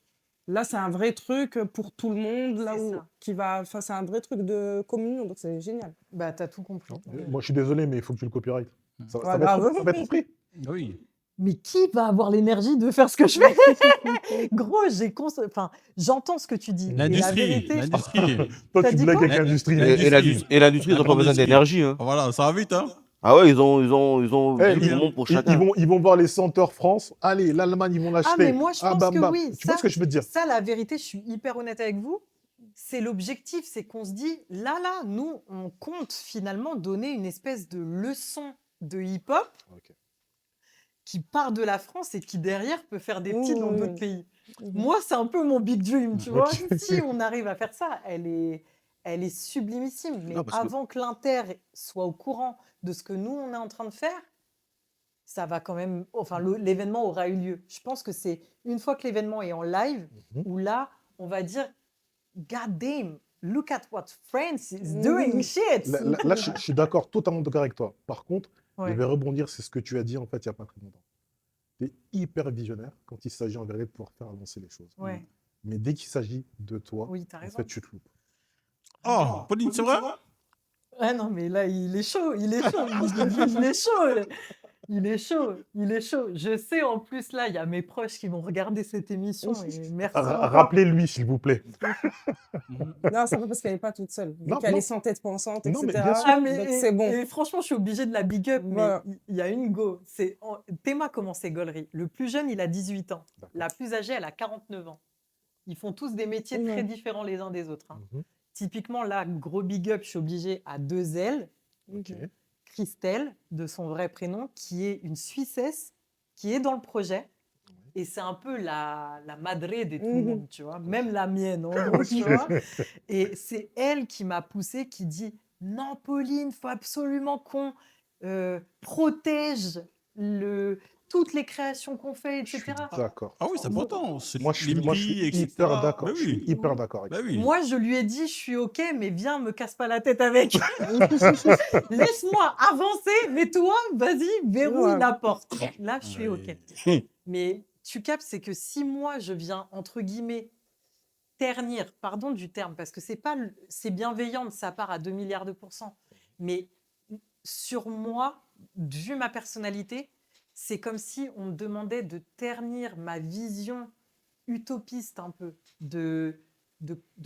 Là, c'est un vrai truc pour tout le monde, là C'est où ça. qui va. Enfin, c'est un vrai truc de communion, donc c'est génial. Bah, t'as tout compris. Moi, je suis désolé, mais il faut que tu le copyright. Ça, Ouais, ça va grave. ça va être pris. oui. Mais qui va avoir l'énergie de faire ce que je fais? Gros, enfin, j'entends ce que tu dis. Et la L'industrie. vérité, L'industrie. Toi, T'as tu dit blagues quoi avec l'industrie. L'industrie. Et l'industrie, ils La n'ont pas besoin grande d'énergie. Hein. Voilà, ça va vite, hein. Ah ouais, ils ont Eh, du monde pour Ils chacun. vont voir les senteurs France. Allez, l'Allemagne, ils vont l'acheter. Ah, mais moi, je pense bam, que bam. oui. Tu vois Ça, ce que je veux te dire? Ça, la vérité, je suis hyper honnête avec vous. C'est l'objectif, c'est qu'on se dit, là, nous, on compte finalement donner une espèce de leçon de hip-hop Ok. qui part de la France et qui, derrière, peut faire des petits dans Mmh. d'autres pays. Mhm. Moi, c'est un peu mon big dream, tu vois. Ok. Si on arrive à faire ça, elle est sublimissime. Mais Non, parce que- avant que l'Inter soit au courant de ce que nous, on est en train de faire, ça va quand même... Enfin, l'événement aura eu lieu. Je pense que c'est une fois que l'événement est en live, Mhm. où là, on va dire, God damn, look at what France is Mhm. doing shit. Là, je suis d'accord, totalement d'accord avec toi. Par contre, Ouais. je vais rebondir sur ce que tu as dit en fait il n'y a pas très longtemps. Tu es hyper visionnaire quand il s'agit en vérité de pouvoir faire avancer les choses. Ouais. Mais dès qu'il s'agit de toi, Oui, t'as en raison. fait, tu te loupes. Oh, Pauline, c'est vrai? Ah non, mais là, il est chaud, il est chaud. Il est chaud. Il est chaud, il est chaud. Je sais, en plus, là, il y a mes proches qui vont regarder cette émission et merci encore. Rappelez-lui, s'il vous plaît. Mhm. Non, c'est pas parce qu'elle n'est pas toute seule. Vu Non, qu'elle non. est sans tête pensante, Non, mais etc. bien sûr. Ah, mais Donc c'est bon. et franchement, je suis obligée de la big up, mais Voilà. il y a une go. Théma commençait Gollery. Le plus jeune, il a 18 ans. D'accord. La plus âgée, elle a 49 ans. Ils font tous des métiers Ouais. très différents les uns des autres, hein. Mhm. Typiquement, là, gros big up, je suis obligée à 2L, Ok. Christelle, de son vrai prénom, qui est une Suissesse, qui est dans le projet. Et c'est un peu la madre de tout le Mhm. monde, tu vois. Même la mienne, en gros, tu vois. Et c'est elle qui m'a poussée, qui dit non, Pauline, faut absolument qu'on protège toutes les créations qu'on fait, Je suis etc. d'accord. Ah oui, c'est important. C'est Moi, je suis l'IMPI, etc. hyper d'accord. Bah Je suis oui. hyper d'accord avec Bah ça. oui. Moi, je lui ai dit, je suis OK, mais viens, me casse pas la tête avec. Laisse-moi avancer, mais toi, vas-y, verrouille Ouais. la porte. Là, je suis OK. Ouais. Mais tu captes, c'est que si moi, je viens, entre guillemets, ternir, pardon du terme, parce que c'est bienveillant de sa part à 2 milliards de pourcents, mais sur moi, vu ma personnalité, c'est comme si on me demandait de ternir ma vision utopiste un peu de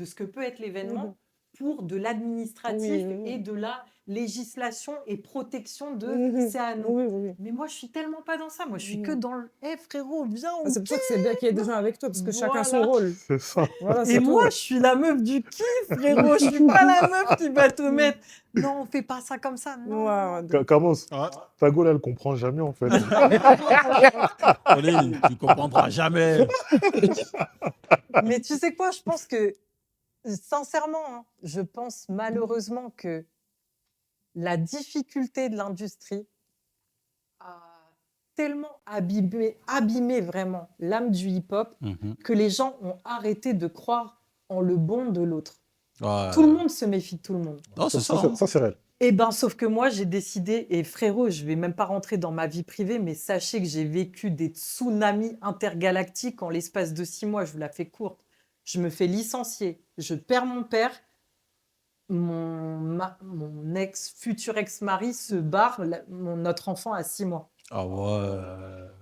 ce que peut être l'événement pour de l'administratif Oui, oui, et oui. de la législation et protection de Mhm. c'est à nous. Oui, oui, oui. Mais moi, je suis tellement pas dans ça. Moi, je suis que Mhm. dans le Eh frérot, viens, Ah, on c'est pour ça que c'est bien qu'il y ait des gens avec toi, parce que chacun son Voilà. rôle. C'est ça. Voilà, Et c'est tout. moi, je suis la meuf du kiff, frérot. Je suis pas la meuf qui va te mettre. Non, on fait pas ça comme ça. Non. Ouais, ouais, donc- Camos, Ouais. ta gueule, elle comprend jamais, en fait. Pauline, tu comprendras jamais. Mais tu sais quoi, je pense que, sincèrement, hein, je pense malheureusement que la difficulté de l'industrie a tellement abîmé vraiment l'âme du hip-hop Mhm. que les gens ont arrêté de croire en le bon de l'autre. Ouais. Tout le monde se méfie de tout le monde. Non, c'est ça. Ça, Hein. c'est réel. Eh ben, sauf que moi, j'ai décidé, et frérot, je vais même pas rentrer dans ma vie privée, mais sachez que j'ai vécu des tsunamis intergalactiques en l'espace de 6 mois. Je vous la fais courte. Je me fais licencier, je perds mon père, mon futur ex-mari se barre, notre enfant a 6 mois. Ah ouais.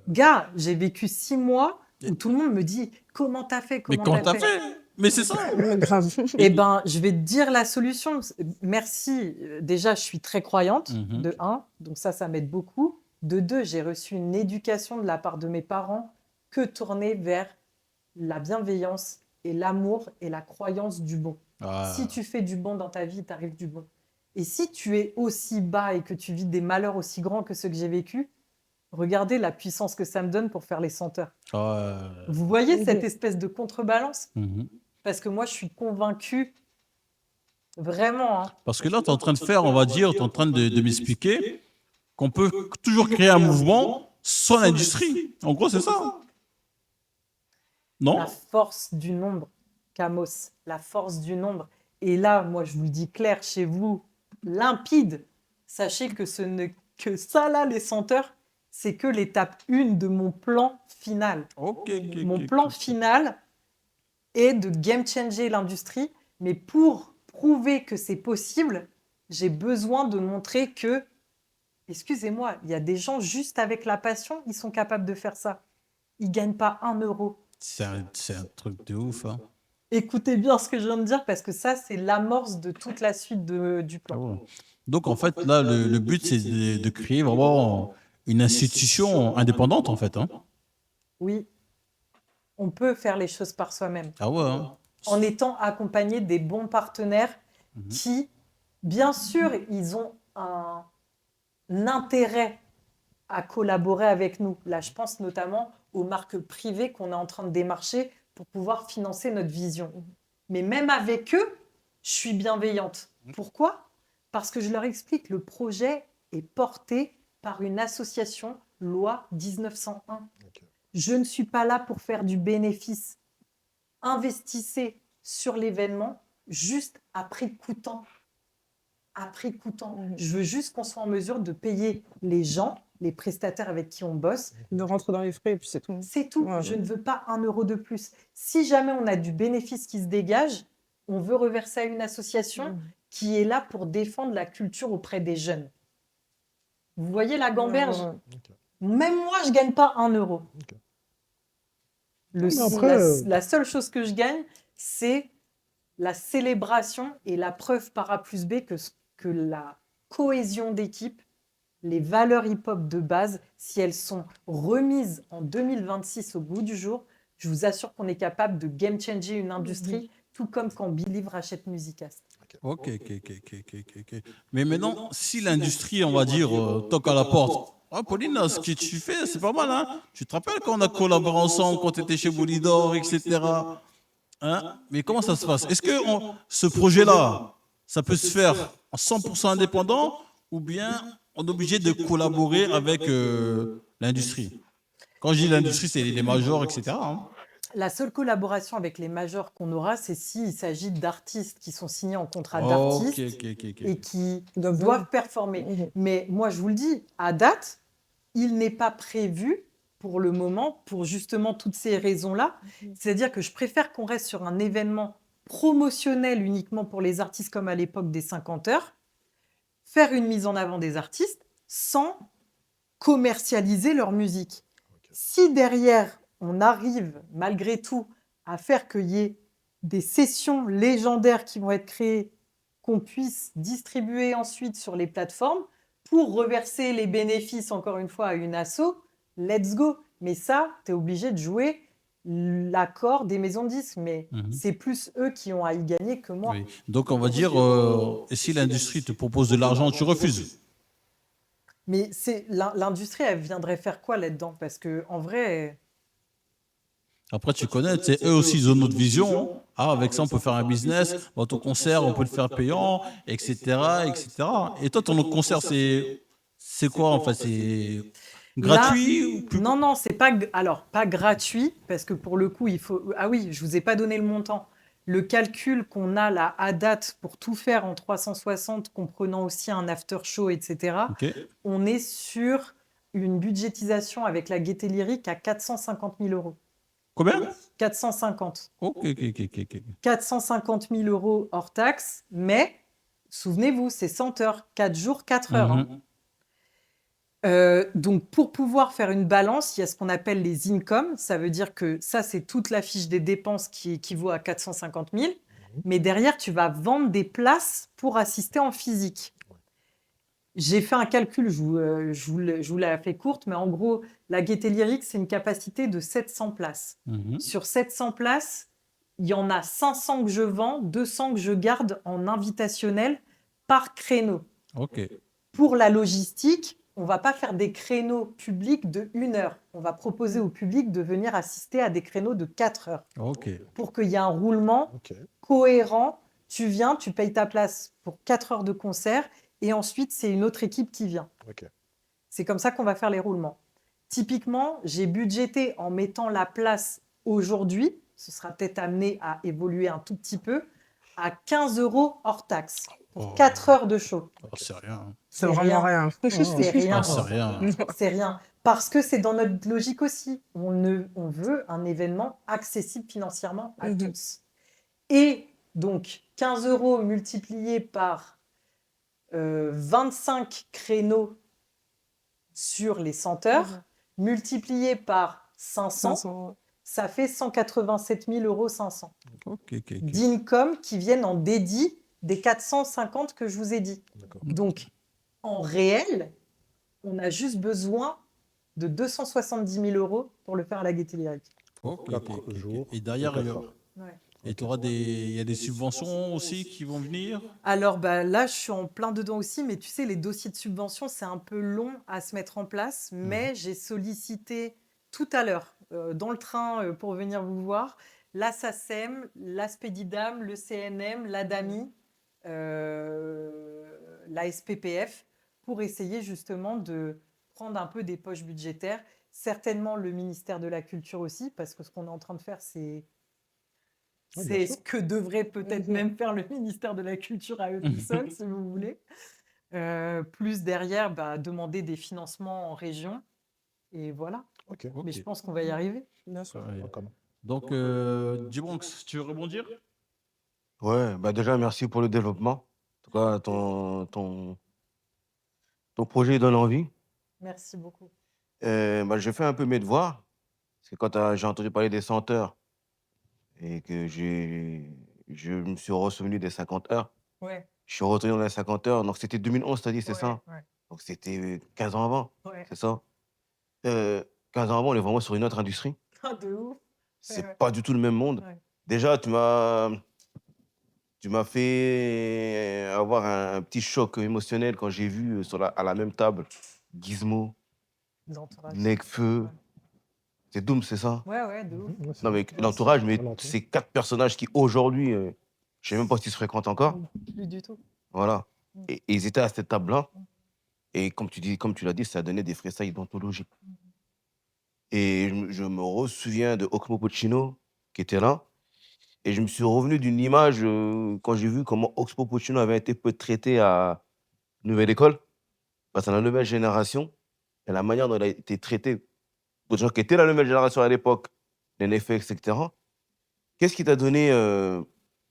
Gars, j'ai vécu 6 mois où tout le monde me dit comment t'as fait, Mais comment comment t'as fait? Mais c'est ça. Mais grave. Eh ben, je vais te dire la solution. Merci. Déjà, je suis très croyante, Mhm. de 1, donc ça m'aide beaucoup. De 2, j'ai reçu une éducation de la part de mes parents que tournée vers la bienveillance et l'amour et la croyance du bon. Ouais. Si tu fais du bon dans ta vie, t'arrives du bon. Et si tu es aussi bas et que tu vis des malheurs aussi grands que ceux que j'ai vécus, regardez la puissance que ça me donne pour faire les senteurs. Ouais. Vous voyez cette espèce de contrebalance? Mhm. Parce que moi, je suis convaincue, vraiment, hein. Parce que là, tu es en train de faire, on va dire, tu es en train de m'expliquer qu'on peut toujours créer un mouvement sans l'industrie. En gros, c'est ça. Non? La force du nombre, Camos, la force du nombre. Et là, moi, je vous le dis clair, chez vous, limpide, sachez que que ça, là, les senteurs, c'est que l'étape 1 de mon plan final. Ok. Mon plan final est de game changer l'industrie, mais pour prouver que c'est possible, j'ai besoin de montrer que, excusez-moi, il y a des gens juste avec la passion, ils sont capables de faire ça. Ils ne gagnent pas 1 euro. C'est un truc de ouf. Hein. Écoutez bien ce que je viens de dire, parce que ça, c'est l'amorce de toute la suite du Ah plan. ouais. Donc, en fait, là, le but, c'est de créer vraiment une institution indépendante, en fait. Hein. Oui, on peut faire les choses par soi-même, Ah ouais. Hein. en étant accompagné des bons partenaires Mhm. qui, bien sûr, ils ont un intérêt à collaborer avec nous. Là, je pense notamment aux marques privées qu'on est en train de démarcher pour pouvoir financer notre vision. Mais même avec eux, je suis bienveillante. Pourquoi? Parce que je leur explique, le projet est porté par une association loi 1901. Ok. Je ne suis pas là pour faire du bénéfice. Investissez sur l'événement juste à prix coûtant. À prix coûtant. Je veux juste qu'on soit en mesure de payer les gens, les prestataires avec qui on bosse. De rentrer dans les frais, et puis c'est tout. C'est tout. Ouais, Je ouais. ne veux pas 1 euro de plus. Si jamais on a du bénéfice qui se dégage, on veut reverser à une association qui est là pour défendre la culture auprès des jeunes. Vous voyez la Ouais, gamberge? ouais. Ok. Même moi, je gagne pas 1 euro. Ok. Le, Mais s- après, la seule chose que je gagne, c'est la célébration et la preuve par A plus B que la cohésion d'équipe, les valeurs hip-hop de base, si elles sont remises en 2026 au goût du jour, je vous assure qu'on est capable de game changer une industrie, tout comme quand Believe rachète Musicast. Ok, ok, ok, ok, ok, ok, ok. Mais maintenant, si l'industrie, on va dire, toque à la porte. Ah, Pauline, ce que tu fais, c'est pas mal, hein? Tu te rappelles quand on a collaboré ensemble, quand tu étais chez Bolidor, etc. Hein? Mais comment ça se passe? Est-ce que ce projet-là, ça peut se faire en 100% indépendant ou bien on est obligé de collaborer avec l'industrie? Quand je dis l'industrie, c'est les majors, etc. hein. La seule collaboration avec les majors qu'on aura, c'est s'il s'agit d'artistes qui sont signés en contrat Ok, d'artistes ok, ok, ok. et qui Doivent doivent performer. Mhm. Mais moi, je vous le dis, à date, il n'est pas prévu pour le moment, pour justement toutes ces raisons-là. C'est-à-dire que je préfère qu'on reste sur un événement promotionnel uniquement pour les artistes comme à l'époque des 50 heures, faire une mise en avant des artistes sans commercialiser leur musique. Ok. Si derrière, on arrive malgré tout à faire qu'il y ait des sessions légendaires qui vont être créées, qu'on puisse distribuer ensuite sur les plateformes pour reverser les bénéfices, encore une fois, à une asso, let's go. Mais ça, tu es obligé de jouer l'accord des maisons de disques. Mais Mhm. c'est plus eux qui ont à y gagner que moi. Oui. Donc, on va dire, et si l'industrie te propose de l'argent, tu refuses? Mais l'industrie, elle viendrait faire quoi là-dedans? Parce que en vrai, Après, tu connais, c'est eux aussi, ils ont notre vision. Ah, avec ça, on peut faire un business. Bah, ton concert, on peut le faire payant, etc., etc. Et toi, ton concert, c'est quoi en fait? C'est là, gratuit ou plus... non, non, c'est pas, alors pas gratuit, parce que pour le coup, il faut. Ah oui, je vous ai pas donné le montant. Le calcul qu'on a là à date pour tout faire en 360, comprenant aussi un after show, etc., Ok. on est sur une budgétisation avec la Gaieté Lyrique à 450 000 euros. Combien? 450. Ok, ok, ok, ok, ok. 450 000 euros hors taxe, mais souvenez-vous, c'est 100 heures, 4 jours, 4 heures. hein. Mhm. Donc, pour pouvoir faire une balance, il y a ce qu'on appelle les incomes. Ça veut dire que ça, c'est toute la fiche des dépenses qui équivaut à 450 000. Mais derrière, tu vas vendre des places pour assister en physique. J'ai fait un calcul, je vous l'ai fait courte, mais en gros, la Gaieté Lyrique, c'est une capacité de 700 places. Mhm. Sur 700 places, il y en a 500 que je vends, 200 que je garde en invitationnel par créneau. Ok. Pour la logistique, on ne va pas faire des créneaux publics de 1 heure. On va proposer au public de venir assister à des créneaux de 4 heures Ok. pour qu'il y ait un roulement Ok. cohérent. Tu viens, tu payes ta place pour 4 heures de concert et ensuite, c'est une autre équipe qui vient. Ok. C'est comme ça qu'on va faire les roulements. Typiquement, j'ai budgété en mettant la place aujourd'hui, ce sera peut-être amené à évoluer un tout petit peu, à 15 euros hors taxe pour Oh. 4 heures de show. Oh, c'est rien. C'est vraiment rien. C'est rien. Ah, c'est rien. C'est rien. Parce que c'est dans notre logique aussi. On veut un événement accessible financièrement à Mhm. tous. Et donc, 15 euros multipliés par 25 créneaux sur les 100 heures, multiplié par 500, 500. ça fait 187 500 euros Ok, ok, ok. d'income qui viennent en dédit des 450 que je vous ai dit. D'accord. Donc, en réel, on a juste besoin de 270 000 euros pour le faire à la Gaieté Lyrique. Ok, ok, 4 ok, ok. jours. Et derrière, et il y a- 4 heures. et tu auras il y a des subventions aussi qui vont venir? Alors bah, là, je suis en plein dedans aussi, mais tu sais, les dossiers de subvention, c'est un peu long à se mettre en place, mais j'ai sollicité tout à l'heure, dans le train pour venir vous voir, la SACEM, l'ASPEDIDAM, le CNM, l'ADAMI, la SPPF, pour essayer justement de prendre un peu des poches budgétaires. Certainement le ministère de la Culture aussi, parce que ce qu'on est en train de faire, c'est Ouais, bien c'est sûr. ce que devrait peut-être Mhm. même faire le ministère de la Culture à eux tout seuls, si vous voulez. Plus derrière, bah, demander des financements en région. Et voilà. Ok. Ok. Mais je pense qu'on va y arriver. Bien sûr. Ouais. Ouais, quand même. Donc, Dibranx, tu veux rebondir? Ouais, bah déjà, merci pour le développement. En tout cas, ton Ton projet donne envie. Merci beaucoup. J'ai fait un peu mes devoirs. Parce que quand j'ai entendu parler des 100 heures et que je me suis ressouvenu des 50 heures, Ouais, je suis retourné dans les 50 heures. Donc, c'était 2011, t'as dit, c'est ouais, ça? ouais, Donc, c'était 15 ans avant, ouais. c'est ça? 15 ans avant, on est vraiment sur une autre industrie. Ah, de ouf. Ouais, C'est ouais, pas du tout le même monde. ouais. Déjà, tu m'as fait avoir un petit choc émotionnel quand j'ai vu à la même table Gizmo, L'entourage. Nekfeu, Ouais. c'est Doom, c'est ça? Ouais, ouais, de ouf. Ouais, c'est Non, vrai. mais l'entourage, mais Ouais, l'entourage. ces 4 personnages qui aujourd'hui, je sais même pas s'ils se fréquentent encore. Plus du tout. Voilà. Mm. Et ils étaient à cette table-là. Mm. Et comme tu l'as dit, ça donnait des fressailles d'anthologie. Mm. Et je me souviens de Oxmo Puccino qui était là. Et je me suis revenu d'une image quand j'ai vu comment Oxmo Puccino avait été traité à Nouvelle École, face à la nouvelle génération, et la manière dont il a été traité aux gens qui étaient la nouvelle génération à l'époque, les NFX, etc. Qu'est-ce qui t'a donné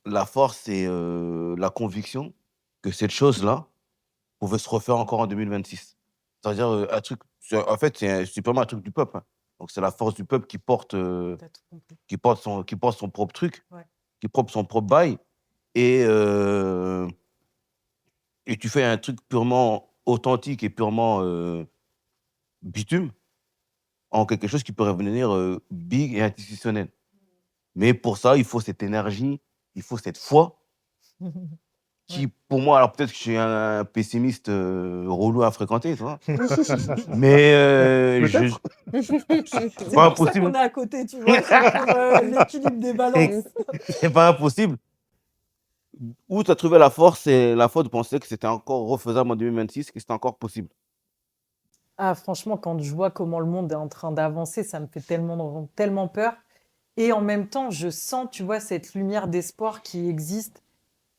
la force et la conviction que cette chose-là pouvait se refaire encore en 2026? C'est-à-dire un truc, en fait, c'est vraiment un truc du peuple, hein. Donc c'est la force du peuple T'as tout compris. qui porte son propre truc, Ouais. qui porte son propre bail, et, euh, et tu fais un truc purement authentique et purement bitume en quelque chose qui pourrait devenir big et institutionnel. Mais pour ça, il faut cette énergie, il faut cette foi qui, pour moi, alors peut-être que je suis un pessimiste relou à fréquenter, tu vois. Mais Peut-être. C'est pas pour ça impossible. qu'on est à côté, tu vois, c'est pour l'équilibre des balances. C'est pas impossible. Où tu as trouvé la force et la foi de penser que c'était encore refaisable en 2026, que c'était encore possible? Ah, franchement, quand je vois comment le monde est en train d'avancer, ça me fait tellement, tellement peur. Et en même temps, je sens, tu vois, cette lumière d'espoir qui existe,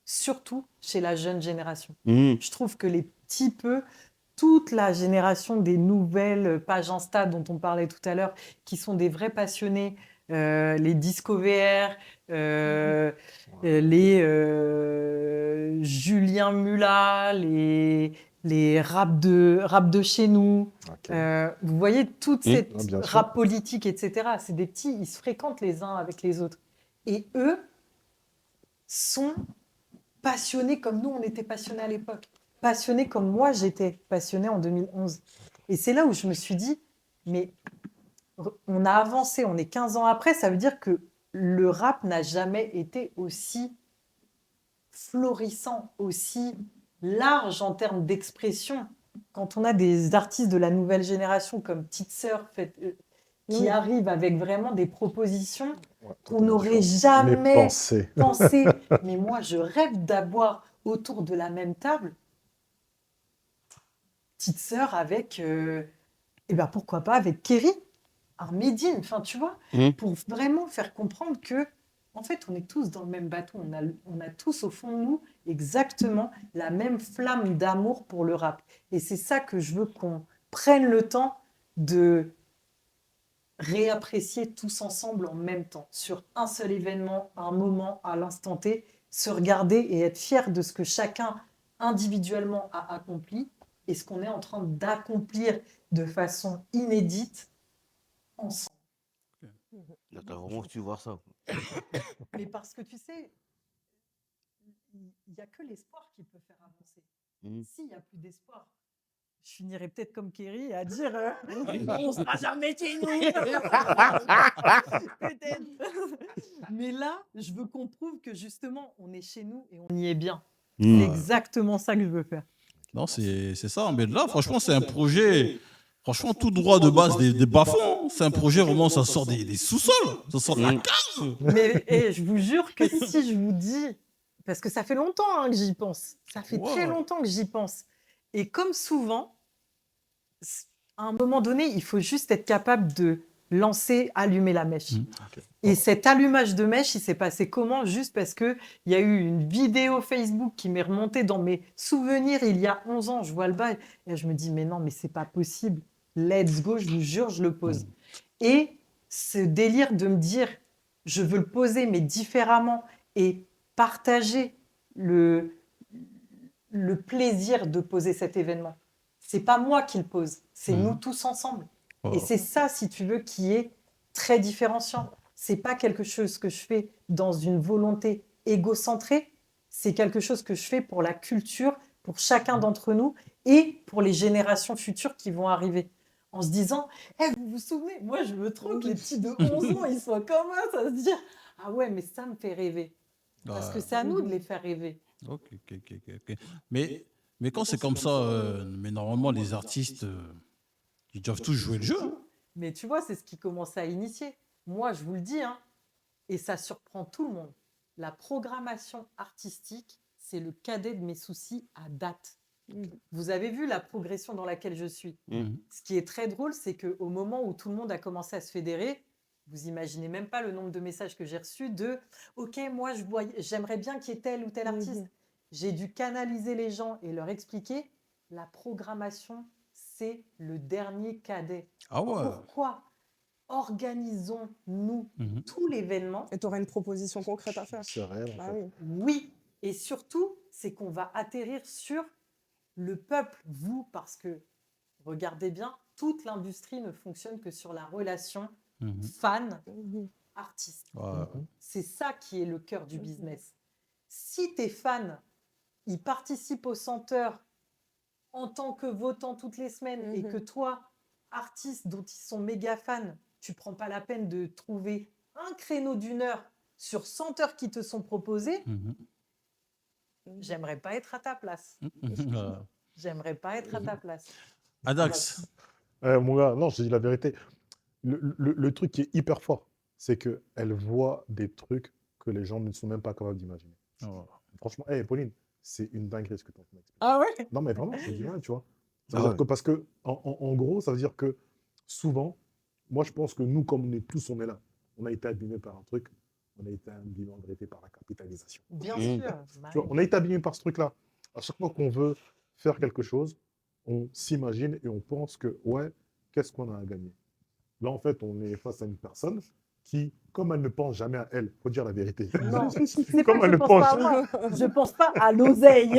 surtout chez la jeune génération. Mhm. Je trouve que les petits peu, toute la génération des nouvelles pages Insta dont on parlait tout à l'heure, qui sont des vrais passionnés, les disco VR, les Julien Mulat, les rap de chez nous. Ok. Vous voyez, toute Mhm. cette Ah, bien sûr. rap politique, etc. C'est des petits, ils se fréquentent les uns avec les autres. Et eux sont passionnés comme nous, on était passionnés à l'époque. Passionnés comme moi, j'étais passionnée en 2011. Et c'est là où je me suis dit, mais on a avancé, on est 15 ans après, ça veut dire que le rap n'a jamais été aussi florissant, aussi large en termes d'expression. Quand on a des artistes de la nouvelle génération comme Petite Sœur qui Oui. arrivent avec vraiment des propositions Ouais, qu'on totalement n'aurait différent. Mais jamais pensez. pensé. Mais moi, je rêve d'avoir autour de la même table Petite Sœur avec, et ben pourquoi pas avec Kerry, un Medine, enfin tu vois, Mhm. pour vraiment faire comprendre que en fait on est tous dans le même bateau, on a tous au fond de nous exactement la même flamme d'amour pour le rap. Et c'est ça que je veux qu'on prenne le temps de réapprécier tous ensemble en même temps, sur un seul événement, un moment, à l'instant T, se regarder et être fier de ce que chacun individuellement a accompli et ce qu'on est en train d'accomplir de façon inédite ensemble. T'as vraiment su voir ça. Mais parce que tu sais, il n'y a que l'espoir qui peut faire avancer. Mhm. S'il n'y a plus d'espoir, je finirais peut-être comme Kerry à dire on sera jamais chez nous. Peut-être. Mais là, je veux qu'on prouve que justement, on est chez nous et on y est bien. C'est Mhm. exactement ça que je veux faire. Non, c'est ça. Mais là, franchement, c'est un projet. Franchement, tout droit de base des bas-fonds. C'est un projet vraiment, ça sort des sous-sols. Ça sort de la Mhm. cave. Mais je vous jure que si je vous dis, parce que ça fait longtemps que j'y pense, ça fait très Ouais. longtemps que j'y pense. Et comme souvent, à un moment donné, il faut juste être capable de lancer, allumer la mèche. Mhm. Et cet allumage de mèche, il s'est passé comment? Juste parce qu'il y a eu une vidéo Facebook qui m'est remontée dans mes souvenirs il y a 11 ans. Je vois le bail et je me dis, mais non, mais c'est pas possible. Let's go, je vous jure, je le pose. Et ce délire de me dire, je veux le poser, mais différemment, et partager le plaisir de poser cet événement. c'est pas moi qui le pose, c'est nous Mhm. tous ensemble. Oh. Et c'est ça, si tu veux, qui est très différenciant. C'est pas quelque chose que je fais dans une volonté égocentrée, c'est quelque chose que je fais pour la culture, pour chacun d'entre nous et pour les générations futures qui vont arriver. En se disant, eh, vous vous souvenez, moi je veux trop que les petits de 11 ans, ils soient comme ça, se dire, ah ouais, mais ça me fait rêver. Parce que Ah, c'est à nous de les faire rêver. ok, ok, ok, ok, ok. Mais quand c'est comme ça, mais normalement, les artistes, ils doivent tous jouer le jeu. Hein. Mais tu vois, c'est ce qui commence à initier. Moi, je vous le dis, hein, et ça surprend tout le monde. La programmation artistique, c'est le cadet de mes soucis à date. Vous avez vu la progression dans laquelle je suis. Mhm. Ce qui est très drôle, c'est qu'au moment où tout le monde a commencé à se fédérer, vous imaginez même pas le nombre de messages que j'ai reçus de « Ok, moi, j'aimerais bien qu'il y ait tel ou tel artiste. » J'ai dû canaliser les gens et leur expliquer la programmation, c'est le dernier cadet. Ah ouais. Pourquoi organisons-nous Mhm. tout l'événement? Et tu auras une proposition concrète à faire. C'est réel, en Bah fait. oui. Oui, et surtout, c'est qu'on va atterrir sur le peuple, vous, parce que, regardez bien, toute l'industrie ne fonctionne que sur la relation Mhm. fan-artiste. Ouais. C'est ça qui est le cœur du business. Si tes fans, ils participent au Centre en tant que votant toutes les semaines et que toi, artiste dont ils sont méga fans, tu prends pas la peine de trouver un créneau d'une heure sur 100 heures qui te sont proposées, Mhm. j'aimerais pas être à ta place. Ouais. J'aimerais pas être à ta place. Adax. Mon gars, non, je te dis la vérité. Le truc qui est hyper fort, c'est qu'elle voit des trucs que les gens ne sont même pas capables d'imaginer. Oh. Franchement, hey, Pauline, c'est une dinguerie ce que tu as fait. Ah ouais? Non, mais vraiment, je te dis vrai, tu vois. Ça veut Ah dire ouais. que parce que, en gros, ça veut dire que souvent, moi, je pense que nous, comme on est tous, on est là. On a été abîmés par un truc, on a été abîmés en vérité par la capitalisation. Bien Mhm. sûr. Tu vois, on a été abîmés par ce truc-là. À chaque fois qu'on veut faire quelque chose, on s'imagine et on pense que, ouais, qu'est-ce qu'on a à gagner? Là, en fait, on est face à une personne qui, comme elle ne pense jamais à elle, faut dire la vérité. Non, c'est pas Comme que elle je ne pense pense pas à moi, je pense pas à l'oseille.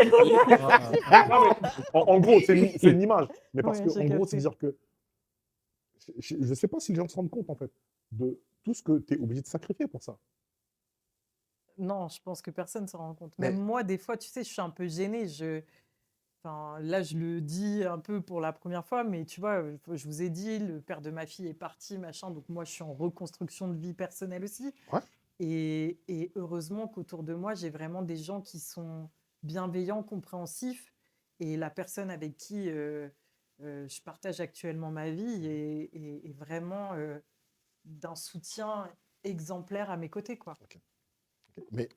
Ah. Non, mais en gros, c'est une image. Mais parce Ouais, que, j'ai en gros, capté. c'est-à-dire que je ne sais pas si les gens se rendent compte, en fait, de tout ce que tu es obligé de sacrifier pour ça. Non, je pense que personne ne se rend compte. Mais- Même moi, des fois, tu sais, je suis un peu gênée. Enfin, là, je le dis un peu pour la première fois, mais tu vois, je vous ai dit, le père de ma fille est parti, machin. Donc moi, je suis en reconstruction de vie personnelle aussi. Ouais. Et heureusement qu'autour de moi, j'ai vraiment des gens qui sont bienveillants, compréhensifs. Et la personne avec qui je partage actuellement ma vie est vraiment d'un soutien exemplaire à mes côtés, quoi. Mais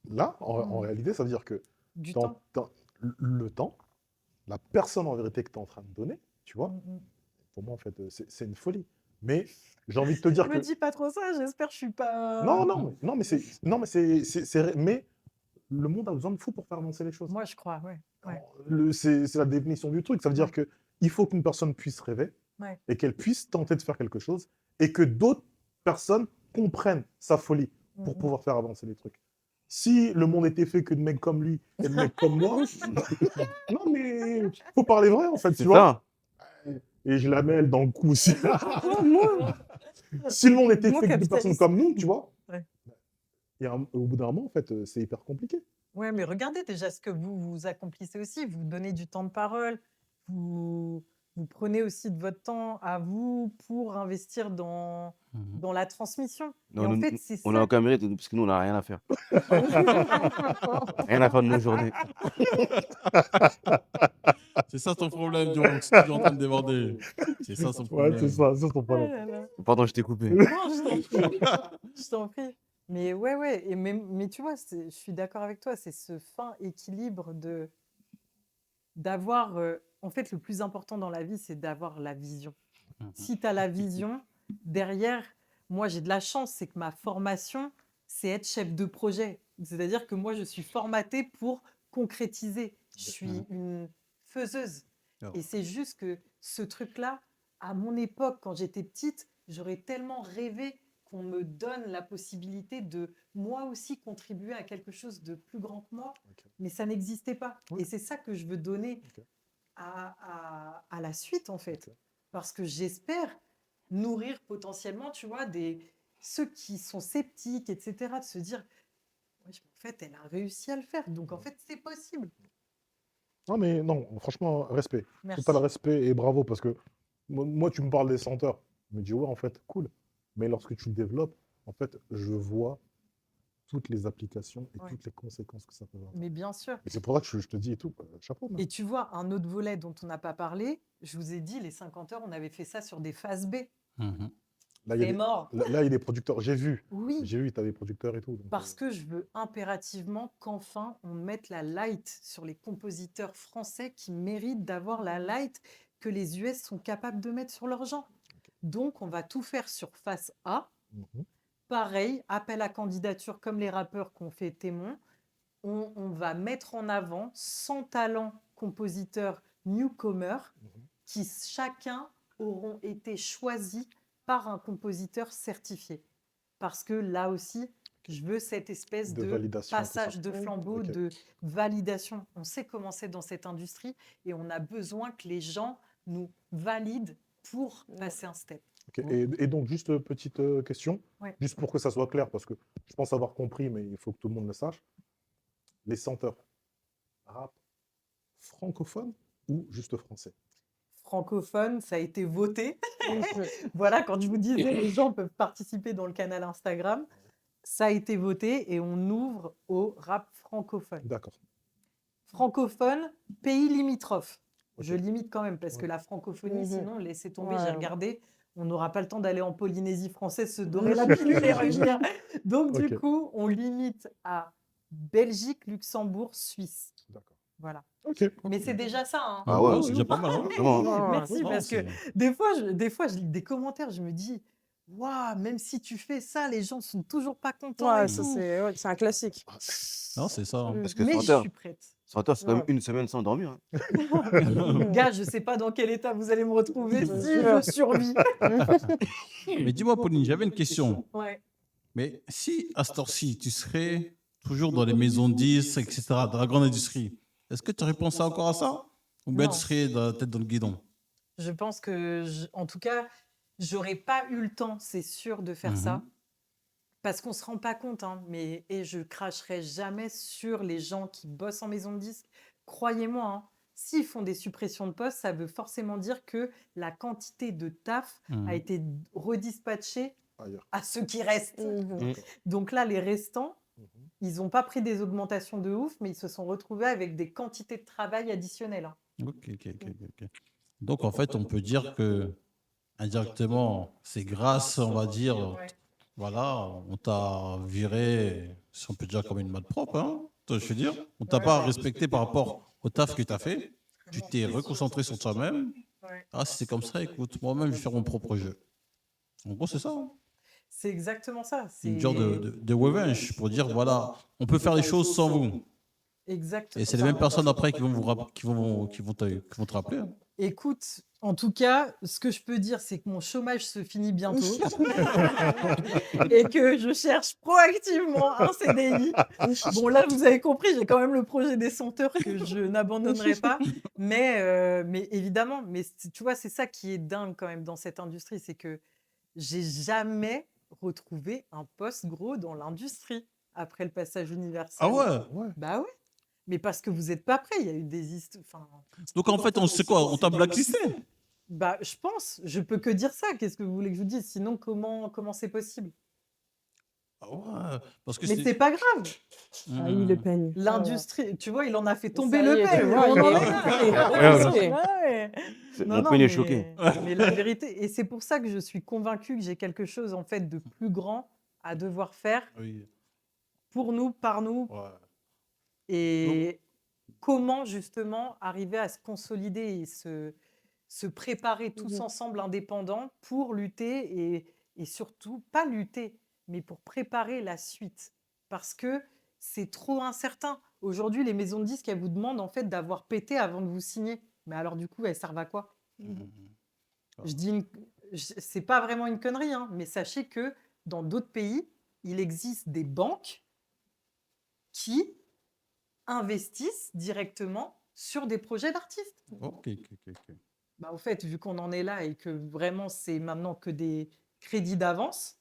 là, en Mm. réalité, ça veut dire que Du dans, temps. dans le temps, la personne en vérité que tu es en train de donner, tu vois, Mm, mm. pour moi, en fait, c'est une folie. Mais j'ai envie de te dire Me que. dis pas trop ça, j'espère que je suis pas. Non, non, mais mais le monde a besoin de fous pour faire avancer les choses. Moi, je crois, ouais. Ouais. C'est la définition du truc. Ça veut dire Ouais. que il faut qu'une personne puisse rêver Ouais. et qu'elle puisse tenter de faire quelque chose et que d'autres personnes comprennent sa folie pour Mhm. pouvoir faire avancer les trucs. Si le monde était fait que de mecs comme lui et de mecs comme moi, non mais faut parler vrai en fait, tu C'est vois. ça. Et je la mêle dans le coup aussi. Moi, Si le monde était Moi, fait que de personnes capitaliste. comme nous, tu vois, Ouais. et au bout d'un moment, en fait, c'est hyper compliqué. Ouais, mais regardez déjà ce que vous accomplissez aussi. Vous donnez du temps de parole, vous prenez aussi de votre temps à vous pour investir dans la transmission. Non, Et en nous- fait, c'est on a ça. aucun mérite parce que nous, on n'a rien à faire. Rien à faire de nos journées. C'est ça ton problème, Jox. Tu es en train de déborder. C'est ça son Ouais, problème. c'est ça, c'est son Ah problème. là là. Pardon, je t'ai coupé. Non, je t'en prie. Je t'en prie. Mais ouais. Et mais tu vois, je suis d'accord avec toi. C'est ce fin équilibre d'avoir. En fait, le plus important dans la vie, c'est d'avoir la vision. Si tu as la vision, derrière, moi, j'ai de la chance, c'est que ma formation, c'est être chef de projet. C'est-à-dire que moi, je suis formatée pour concrétiser. Je suis une faiseuse. Et c'est juste que ce truc-là, à mon époque, quand j'étais petite, j'aurais tellement rêvé qu'on me donne la possibilité de moi aussi contribuer à quelque chose de plus grand que moi, Ok. mais ça n'existait pas. Ouais. Et c'est ça que je veux donner Ok. à la suite, en fait. Ok. Parce que j'espère nourrir potentiellement, tu vois, ceux qui sont sceptiques, etc., de se dire, wesh, mais en fait, elle a réussi à le faire. Donc, en fait, c'est possible. Non, mais non, franchement, respect. Total Merci. respect et bravo parce que moi, tu me parles des senteurs. Je me dis, ouais, en fait, cool. Mais lorsque tu le développes, en fait, je vois toutes les applications et Ouais. toutes les conséquences que ça peut avoir. Mais bien sûr. Et c'est pour ça que je te dis et tout, chapeau, Et man. tu vois, un autre volet dont on n'a pas parlé, je vous ai dit, les 50 heures, on avait fait ça sur des phases B. Mhm. Là, il y a C'est des, mort. là, il y a des producteurs. Oui, J'ai vu, tu as des producteurs et tout. Donc, parce que je veux impérativement qu'enfin on mette la light sur les compositeurs français qui méritent d'avoir la light que les US sont capables de mettre sur leur genre. Donc, on va tout faire sur face A. mhm, Pareil, appel à candidature comme les rappeurs qu'on fait témoin. On va mettre en avant 100 talents compositeurs newcomers mhm. qui chacun auront été choisis par un compositeur certifié. Parce que là aussi, je veux cette espèce De de validation, tout ça. passage de flambeau, Ok. de validation. On sait comment c'est dans cette industrie et on a besoin que les gens nous valident pour passer un step. Ok. Et donc, juste petite question, Ouais. juste pour que ça soit clair, parce que je pense avoir compris, mais il faut que tout le monde le sache. Les senteurs, rap francophone ou juste français? Francophone, ça a été voté. Voilà, quand je vous disais, les gens peuvent participer dans le canal Instagram. Ça a été voté et on ouvre au rap francophone. D'accord. Francophone, pays limitrophes. Ok. Je limite quand même parce que Ouais. la francophonie, Mhm. sinon, laissez tomber, j'ai Ouais. regardé. On n'aura pas le temps d'aller en Polynésie française se dorer la pilule et revenir. Donc, du Ok. coup, on limite à Belgique, Luxembourg, Suisse. D'accord. Voilà. Ok. Mais c'est déjà ça, hein. Ah ouais, c'est déjà pas mal. Hein. vraiment. Ouais. Merci, Non, parce que c'est- des fois, je lis des commentaires, je me dis, waouh, même si tu fais ça, les gens sont toujours pas contents Ouais, et ça tout. c'est un classique. Non, c'est ça. Hein. Parce que Mais je Senteur, suis prête. Senteur, c'est quand même Ouais. une semaine sans dormir. Hein. Gars, je sais pas dans quel état vous allez me retrouver Bien si sûr. je survis. Mais dis-moi, Pauline, j'avais une question. Ouais. Mais si à cette heure-ci, tu serais toujours dans les maisons de disques, etc., dans la grande industrie, est-ce que tu aurais pensé encore à ça? Ou bien tu Non. serais dans la tête dans le guidon? Je pense que, en tout cas, j'aurais pas eu le temps, c'est sûr, de faire ça. Mhm. Parce qu'on se rend pas compte, hein, et je cracherai jamais sur les gens qui bossent en maison de disques. Croyez-moi, hein, s'ils font des suppressions de postes, ça veut forcément dire que la quantité de taf a Mhm. été redispatchée Ailleurs. à ceux qui restent. Mhm. D'accord. Donc là, les restants, Mhm. ils n'ont pas pris des augmentations de ouf, mais ils se sont retrouvés avec des quantités de travail additionnelles, hein. Ok. Donc, en fait, on peut dire que indirectement, c'est grâce, on va dire, Ouais. voilà, on t'a viré, si on peut dire, comme une malpropre, hein, je veux dire. On t'a Ouais. pas respecté par rapport au taf que tu as fait. Tu t'es reconcentré sur toi-même. Ouais. Ah, si c'est comme ça, écoute, moi-même, je vais faire mon propre jeu. En gros, c'est ça. Hein. C'est exactement ça. Une genre C'est de revenge pour dire, voilà, on peut faire les choses sans vous. exact. Et c'est les mêmes personnes après qui vont qui vont te rappeler. Hein. Écoute, en tout cas, ce que je peux dire, c'est que mon chômage se finit bientôt et que je cherche proactivement un CDI. Bon, là, vous avez compris, j'ai quand même le projet des senteurs que je n'abandonnerai pas. Mais évidemment, tu vois, c'est ça qui est dingue quand même dans cette industrie, c'est que j'ai jamais retrouvé un poste gros dans l'industrie après le passage universel. Ah ouais. Ouais. Bah ouais. Mais parce que vous n'êtes pas prêts, il y a eu des histoires. Enfin, Donc en fait, on sait quoi? On t'a blacklisté. bah, je pense, je peux que dire ça. Qu'est-ce que vous voulez que je vous dise? Sinon, comment c'est possible? Ah ouais. Parce que Mais c'est pas grave. Ah oui, le peigne. L'industrie, tu vois, il en a fait tomber Ça y le est, tu peigne. vois, On il en est- est là. il est Ouais, offusqué. ouais. Non, Mon non, peigne est mais, choqué. mais la vérité, et c'est pour ça que je suis convaincue que j'ai quelque chose en fait de plus grand à devoir faire Oui. pour nous, par nous, Ouais. et comment justement arriver à se consolider et se préparer tous Mhm. ensemble indépendants pour lutter et surtout pas lutter, mais pour préparer la suite. Parce que c'est trop incertain. Aujourd'hui, les maisons de disques, elles vous demandent en fait d'avoir pété avant de vous signer. Mais alors du coup, elles servent à quoi? Je dis c'est pas vraiment une connerie, hein, mais sachez que dans d'autres pays, il existe des banques qui investissent directement sur des projets d'artistes. Ok, ok, ok, ok. Bah, au fait, vu qu'on en est là et que vraiment c'est maintenant que des crédits d'avance,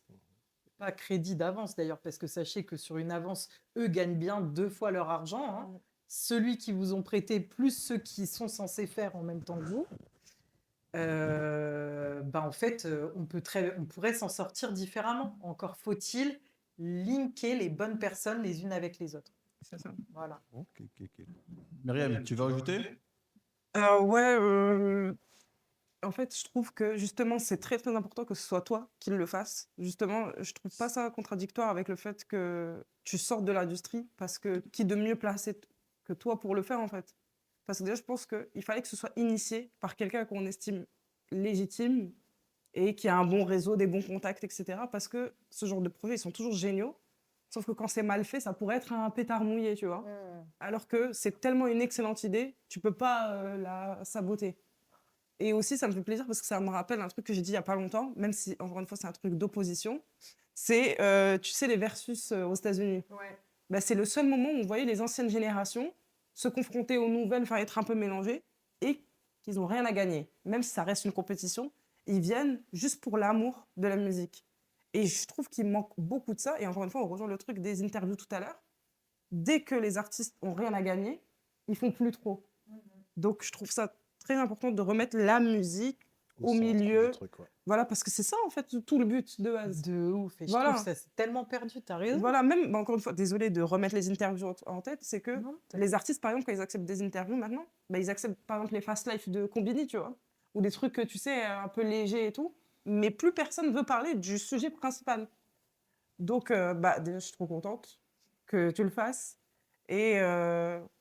pas crédit d'avance d'ailleurs, parce que sachez que sur une avance, eux gagnent bien 2 fois leur argent, hein. Ouais. Celui qui vous ont prêté plus ceux qui sont censés faire en même temps que vous. Bah, en fait, on pourrait s'en sortir différemment. Encore faut-il linker les bonnes personnes les unes avec les autres. C'est ça. Voilà. Ok, ok, ok. Myriam, tu veux rajouter? Ouais, en fait, je trouve que justement, c'est très très important que ce soit toi qui le fasses. Justement, je trouve pas ça contradictoire avec le fait que tu sortes de l'industrie, parce que qui de mieux placé que toi pour le faire en fait. Parce que déjà, je pense qu'il fallait que ce soit initié par quelqu'un qu'on estime légitime et qui a un bon réseau, des bons contacts, etc. Parce que ce genre de projets, ils sont toujours géniaux. Sauf que quand c'est mal fait, ça pourrait être un pétard mouillé, tu vois. Alors que c'est tellement une excellente idée, tu peux pas la saboter. Et aussi, ça me fait plaisir parce que ça me rappelle un truc que j'ai dit il y a pas longtemps, même si, encore une fois, c'est un truc d'opposition. C'est, tu sais, les versus aux États-Unis. Ouais. Bah, c'est le seul moment où on voyait les anciennes générations se confronter aux nouvelles, enfin être un peu mélangées, et qu'ils n'ont rien à gagner. Même si ça reste une compétition, ils viennent juste pour l'amour de la musique. Et je trouve qu'il manque beaucoup de ça. Et encore une fois, on rejoint le truc des interviews tout à l'heure. Dès que les artistes ont rien à gagner, ils font plus trop. Donc je trouve ça très important de remettre la musique au centre du milieu. truc, ouais. Voilà, parce que c'est ça en fait tout le but de base. De ouf. Et je Voilà. trouve ça c'est tellement perdu, t'as raison. Voilà, même, bah, encore une fois, désolé de remettre les interviews en tête, c'est que Non, les artistes, par exemple, quand ils acceptent des interviews maintenant, bah, ils acceptent par exemple les fast life de Combini, tu vois, ou des trucs que tu sais, un peu légers et tout, mais plus personne veut parler du sujet principal. Donc, bah, déjà, je suis trop contente que tu le fasses. Et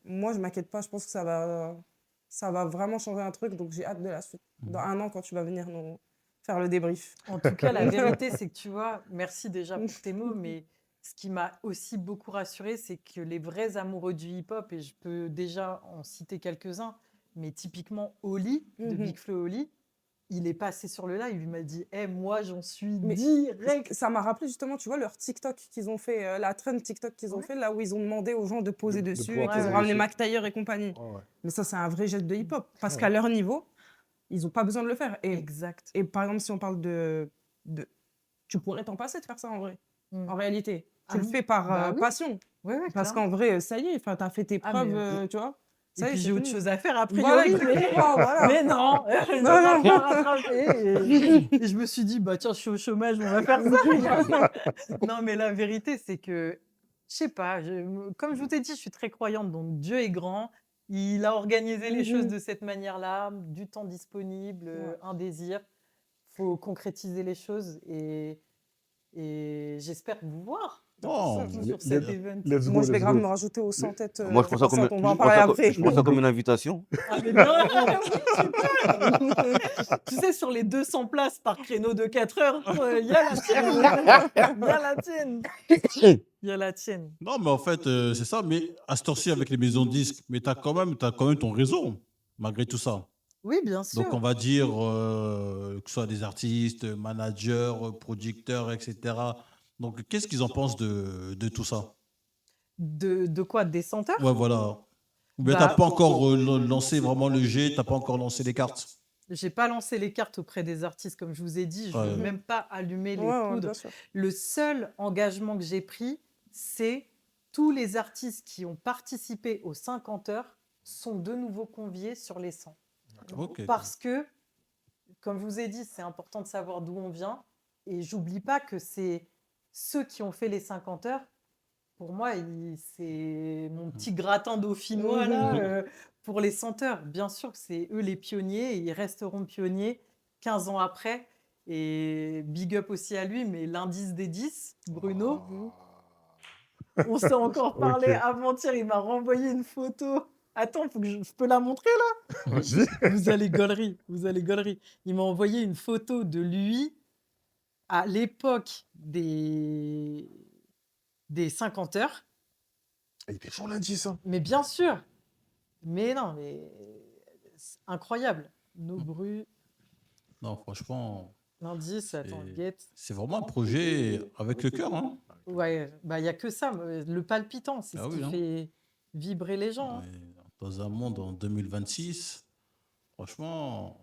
moi, je m'inquiète pas, je pense que ça va vraiment changer un truc, donc j'ai hâte de la suite. Dans 1 an, quand tu vas venir nous faire le débrief. En tout cas, la vérité, c'est que tu vois, merci déjà pour tes mots, mais ce qui m'a aussi beaucoup rassurée, c'est que les vrais amoureux du hip-hop, et je peux déjà en citer quelques-uns, mais typiquement Oli, de Big Flo et Oli, il est passé sur le live, il m'a dit « moi, j'en suis Mais direct !» Ça m'a rappelé justement, tu vois, leur TikTok qu'ils ont fait, la trend TikTok qu'ils ont Ouais. fait, là où ils ont demandé aux gens de poser De dessus pouvoir et qu'ils poser ont ramené dessus. Mac Taylor et compagnie. Ouais, ouais. Mais ça, c'est un vrai geste de hip-hop. Parce Ouais. qu'à leur niveau, ils n'ont pas besoin de le faire. Exact. Et par exemple, si on parle de... Tu pourrais t'en passer de faire ça en vrai, Mm. en réalité. Ah Tu le oui. fais par Bah oui. passion. Ouais, ouais, Parce clairement. qu'en vrai, ça y est, tu as fait tes Ah, preuves, mais- tu vois. Et Ça y est, puis c'est j'ai autre fini. chose à faire a Voilà, priori, mais... exactement, voilà. Mais non, je ne Non, vais pas rattraper. Et je me suis dit, bah tiens, je suis au chômage, on va faire ça. Non, mais la vérité, c'est que, je sais pas, comme je vous ai dit, je suis très croyante, donc Dieu est grand. Il a organisé les choses de cette manière-là, du temps disponible, Ouais. un désir. Faut concrétiser les choses et j'espère vous voir Oh, sur cet event. Let's go, Moi, je vais let's grave go. me rajouter au 100 têtes. Moi, je prends ça comme, on va en parler après. je prends ça comme une invitation. Ah, mais bien, oui, super. Tu sais, sur les 200 places par créneau de 4 heures, il y a la tienne. Il y a la tienne. Il y a la tienne. non, mais en fait, c'est ça. Mais à ce temps-ci, avec les maisons de disques, mais t'as quand même ton réseau, malgré tout ça. Oui, bien sûr. Donc, on va dire que ce soit des artistes, managers, producteurs, etc. Donc, qu'est-ce qu'ils en pensent de tout ça? De quoi? Des senteurs? Ouais, voilà. Ou bien Bah, t'as pas encore lancé vraiment le jet, t'as pas encore lancé les cartes. J'ai pas lancé les cartes auprès des artistes, comme je vous ai dit. Je veux Ouais. même pas allumer les Ouais, ouais, poudres. bien sûr. Le seul engagement que j'ai pris, c'est tous les artistes qui ont participé aux 50 heures sont de nouveau conviés sur les 100. Ok. Parce que, comme je vous ai dit, c'est important de savoir d'où on vient. Et j'oublie pas que c'est ceux qui ont fait les 50 heures. Pour moi, c'est mon petit gratin dauphinois là, pour les 100 heures. Bien sûr que c'est eux les pionniers et ils resteront pionniers 15 ans après. Et big up aussi à lui, mais l'indice des 10, Bruno, on s'est encore parlé Ok. avant-hier, il m'a renvoyé une photo. Attends, je peux la montrer là? Vas-y. Vous allez gaulerie, vous allez gaulerie. Il m'a envoyé une photo de lui à l'époque des 50 heures. Il était chaud lundi, ça. Mais bien sûr. Mais non, mais c'est incroyable. Nos brus, Non, franchement, l'indice, attends, C'est- guette. c'est vraiment un projet avec le cœur. Hein. Ouais, bah il y a que ça, le palpitant, c'est Ah ce oui, qui hein. fait vibrer les gens. Hein. Ouais. dans un monde en 2026, franchement,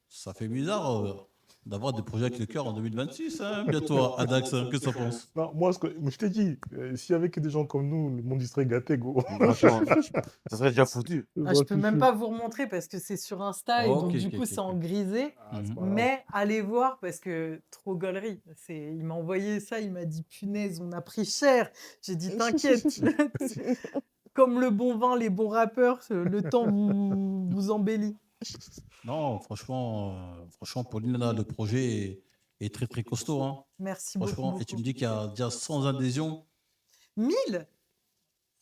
ça fait bizarre d'avoir des projets avec le cœur en 2026, hein, bientôt, Adax, hein, qu'est-ce que tu en penses? Non, moi, je t'ai dit, s'il y avait que des gens comme nous, le monde il serait gâté, gros. Franchement, ça serait déjà foutu. Ah, je peux même pas vous remontrer parce que c'est sur Insta et Ok, donc du ok, coup ok, c'est en ok. grisé. Ah, c'est Mhm. pas grave. Mais allez voir parce que trop gaulerie. Il m'a envoyé ça, il m'a dit punaise, on a pris cher. J'ai dit t'inquiète. Comme le bon vin, les bons rappeurs, le temps vous embellit. Non, franchement, Pauline, là, le projet est très, très costaud, hein. Merci beaucoup. Franchement, et tu me beaucoup. dis qu'il y a déjà 100 adhésions. 1000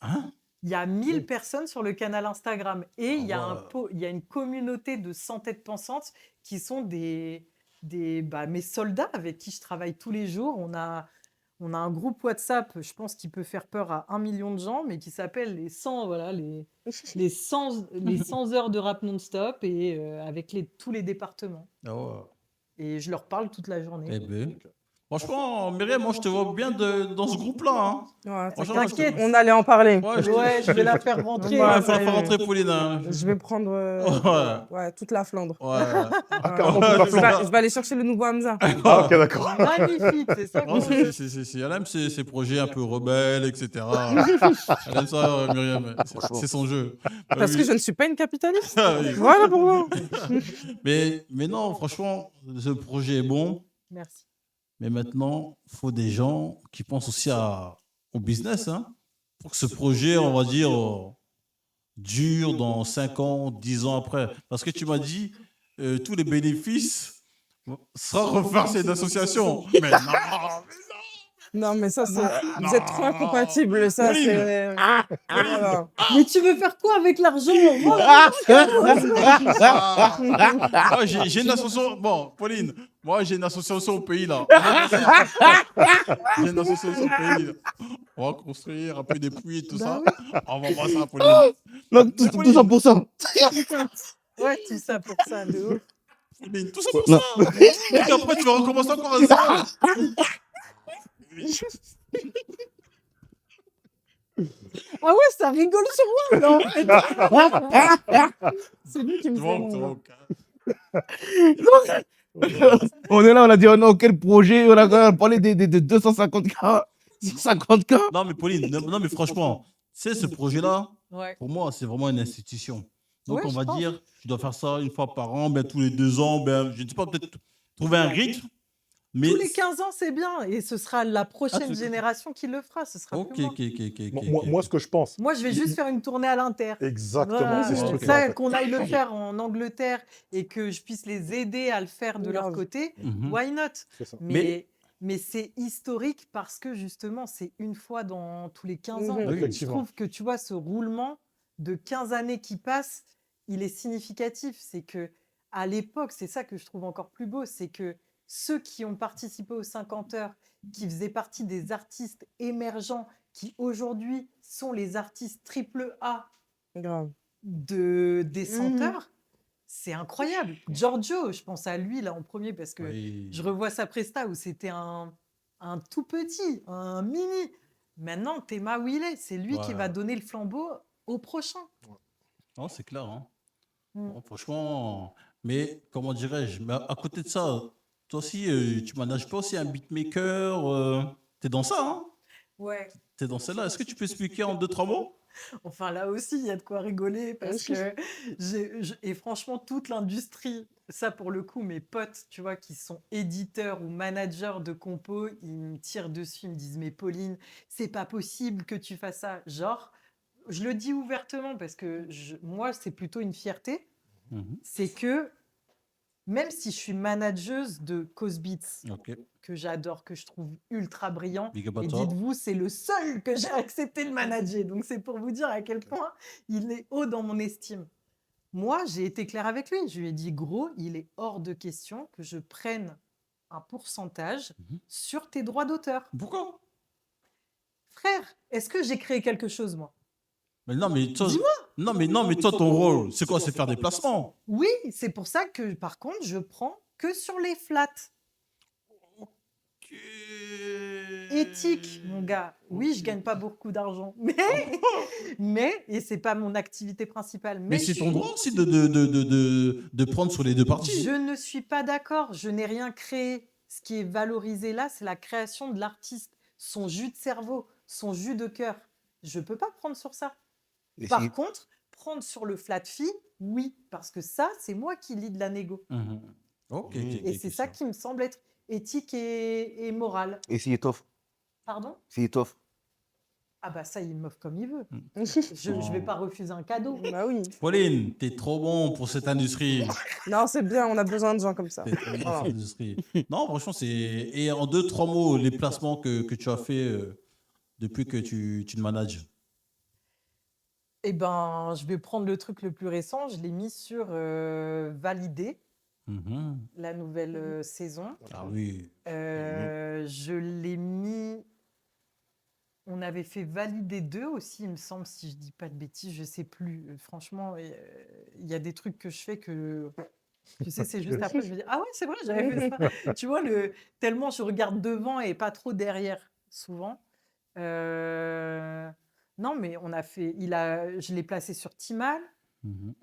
Hein? Il y a 1000 Oui. personnes sur le canal Instagram et il y a Ah ouais. il y a une communauté de 100 têtes pensantes qui sont mes soldats avec qui je travaille tous les jours. On a un groupe WhatsApp, je pense, qui peut faire peur à 1 million de gens, mais qui s'appelle les 100, voilà, les 100 heures de rap non-stop et avec tous les départements. Ah ouais. Et je leur parle toute la journée. Eh ben, franchement, Myriam, moi, je te vois bien dans ce groupe-là, hein. Ouais, Franchement, T'inquiète. on allait en parler. Ouais, Ouais, je vais la faire rentrer. Ouais, Ouais, ça faut la y faire est. rentrer, Pauline, hein. Je vais prendre Ouais. toute la Flandre. Ouais. Ah, carrément, Ouais, toute la c'est Flandre. ça. Je vais aller chercher le nouveau Hamza. Ah, ok, d'accord. Magnifique, c'est ça Non, qu'on veut. elle aime ces projets un peu rebelles, etc. Elle aime ça, Myriam. C'est son jeu. Ah Parce que oui. je ne suis pas une capitaliste. Ah oui. Voilà pourquoi. Mais non, franchement, ce projet est bon. Merci. Mais maintenant, il faut des gens qui pensent aussi au business, hein, pour que ce projet, on va dire, dure dans 5 ans, 10 ans après. Parce que tu m'as dit, tous les bénéfices seront reversés d'associations. Mais non, Non, mais ça, c'est. Vous non. êtes trop incompatibles. Ça, Pauline. c'est. Voilà. Mais tu veux faire quoi avec l'argent? Moi, j'ai une association. Bon, Pauline, moi, j'ai une association au pays, là. J'ai une association au pays, là. On va construire un peu des puits et tout ça. On va voir ça, Pauline. Non, tout ça pour ça. Ouais, tout ça pour ça, de ouf. Pauline, tout ça pour ça. Et puis après, tu vas recommencer encore à zéro. Ah ouais, ça rigole sur moi, non? C'est lui qui me Tu fait vois, rire. On est là, on a dit, oh non, quel projet. On a quand même parlé des 250K. 150K. Non, mais Pauline, non, mais franchement, c'est ce projet-là, Ouais. pour moi, c'est vraiment une institution. Donc, Ouais, on je va pense. dire, tu dois faire ça une fois par an, ben, tous les 2 ans, ben, je ne sais pas, peut-être trouver un rythme. Mais... Tous les 15 ans, c'est bien. Et ce sera la prochaine c'est- génération qui le fera. Ce sera Ok, plus moi. ok. Moi, ce que je pense, Moi, je vais juste faire une tournée à l'Inter. exactement, Voilà. c'est ce Ok. truc-là. en Ça, fait. qu'on aille le faire en Angleterre et que je puisse les aider à le faire de leur Grave. côté, Mhm. why not? C'est ça. Mais c'est historique parce que justement, c'est une fois dans tous les 15 ans. Mhm. Oui. Je Effectivement. trouve que tu vois, ce roulement de 15 années qui passent, il est significatif. C'est que à l'époque, c'est ça que je trouve encore plus beau, c'est que ceux qui ont participé aux 50 heures, qui faisaient partie des artistes émergents, qui aujourd'hui sont les artistes triple A Grave. des 100 heures, c'est incroyable. Giorgio, je pense à lui là en premier parce que Oui. je revois sa presta où c'était un tout petit, un mini. Maintenant, Théma où il est, c'est lui qui Ouais. va donner le flambeau au prochain. Non, c'est clair. Hein. Mm. Bon, franchement, mais comment dirais-je, mais à côté de ça, toi aussi, tu manages pas aussi un beatmaker, t'es dans ça, hein? Ouais. T'es dans celle-là. Est-ce que tu peux expliquer en 2-3 mots? Enfin, là aussi, il y a de quoi rigoler parce que et franchement, toute l'industrie, ça pour le coup, mes potes, tu vois, qui sont éditeurs ou managers de compos, ils me tirent dessus, ils me disent, mais Pauline, c'est pas possible que tu fasses ça. Genre, je le dis ouvertement parce que moi, c'est plutôt une fierté, Mhm. c'est que même si je suis manageuse de Cosbeats, Ok, que j'adore, que je trouve ultra brillant, big up à et toi. dites-vous, c'est le seul que j'ai accepté de manager. Donc, c'est pour vous dire à quel point il est haut dans mon estime. Moi, j'ai été claire avec lui. Je lui ai dit, gros, il est hors de question que je prenne un pourcentage sur tes droits d'auteur. Pourquoi? Frère, est-ce que j'ai créé quelque chose, moi? Mais non, mais toi, Dis-moi. toi, ton rôle, c'est quoi? C'est faire des placements. Oui, c'est pour ça que, par contre, je prends que sur les flats. Éthique, mon gars. Oui, je gagne pas beaucoup d'argent, et c'est pas mon activité principale. Mais Mais c'est je ton suis- droit aussi de prendre sur les deux parties. Je ne suis pas d'accord. Je n'ai rien créé. Ce qui est valorisé là, c'est la création de l'artiste, son jus de cerveau, son jus de cœur. Je peux pas prendre sur ça. Et Par si- contre, prendre sur le flat fee, oui, parce que ça, c'est moi qui lis de la négo. Mhm. Ok, Mhm. ok, Et ok, c'est ok, ça qui me semble être éthique et moral. et s'il t'offre? Pardon? S'il t'offre? Ah bah ça, il m'offre comme il veut. Mm. Je ne vais pas refuser un cadeau. Bah oui. Pauline, t'es trop bon pour cette industrie. Non, c'est bien, on a besoin de gens comme ça. T'es trop bon pour Voilà. cette industrie. Non, franchement, c'est. Et en 2, 3 mots, les placements que tu as fait depuis que tu te manages. Eh ben, je vais prendre le truc le plus récent. Je l'ai mis sur valider Mhm. la nouvelle saison. Ah oui. Je l'ai mis. On avait fait valider 2 aussi, il me semble, si je dis pas de bêtises, je sais plus. Franchement, il y a des trucs que je fais que. Tu sais, c'est juste après, je me dis, ah ouais, c'est vrai, j'avais fait ça. Tu vois, tellement je regarde devant et pas trop derrière, souvent. Non, mais on a fait. Je l'ai placé sur Timal. Mhm.